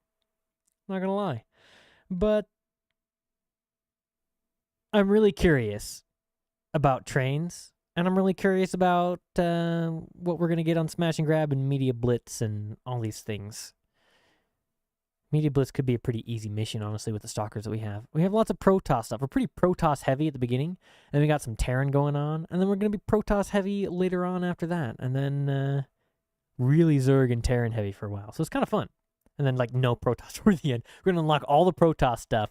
Not gonna lie. But I'm really curious about trains, and I'm really curious about what we're gonna get on Smash and Grab and Media Blitz and all these things. Media Blitz could be a pretty easy mission, honestly, with the stalkers that we have. We have lots of Protoss stuff. We're pretty Protoss heavy at the beginning, and then we got some Terran going on, and then we're going to be Protoss heavy later on after that, and then really Zerg and Terran heavy for a while. So it's kind of fun. And then, like, no Protoss toward the end. We're going to unlock all the Protoss stuff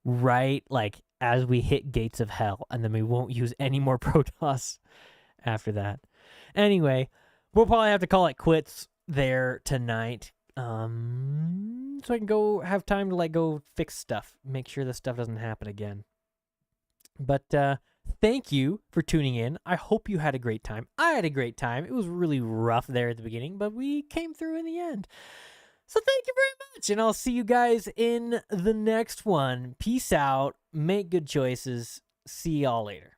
right, like, as we hit Gates of Hell, and then we won't use any more Protoss after that. Anyway, we'll probably have to call it quits there tonight. So I can go have time to, like, go fix stuff, make sure this stuff doesn't happen again. But thank you for tuning in. I hope you had a great time. I had a great time. It was really rough there at the beginning, but we came through in the end. So thank you very much, and I'll see you guys in the next one. Peace out. Make good choices. See y'all later.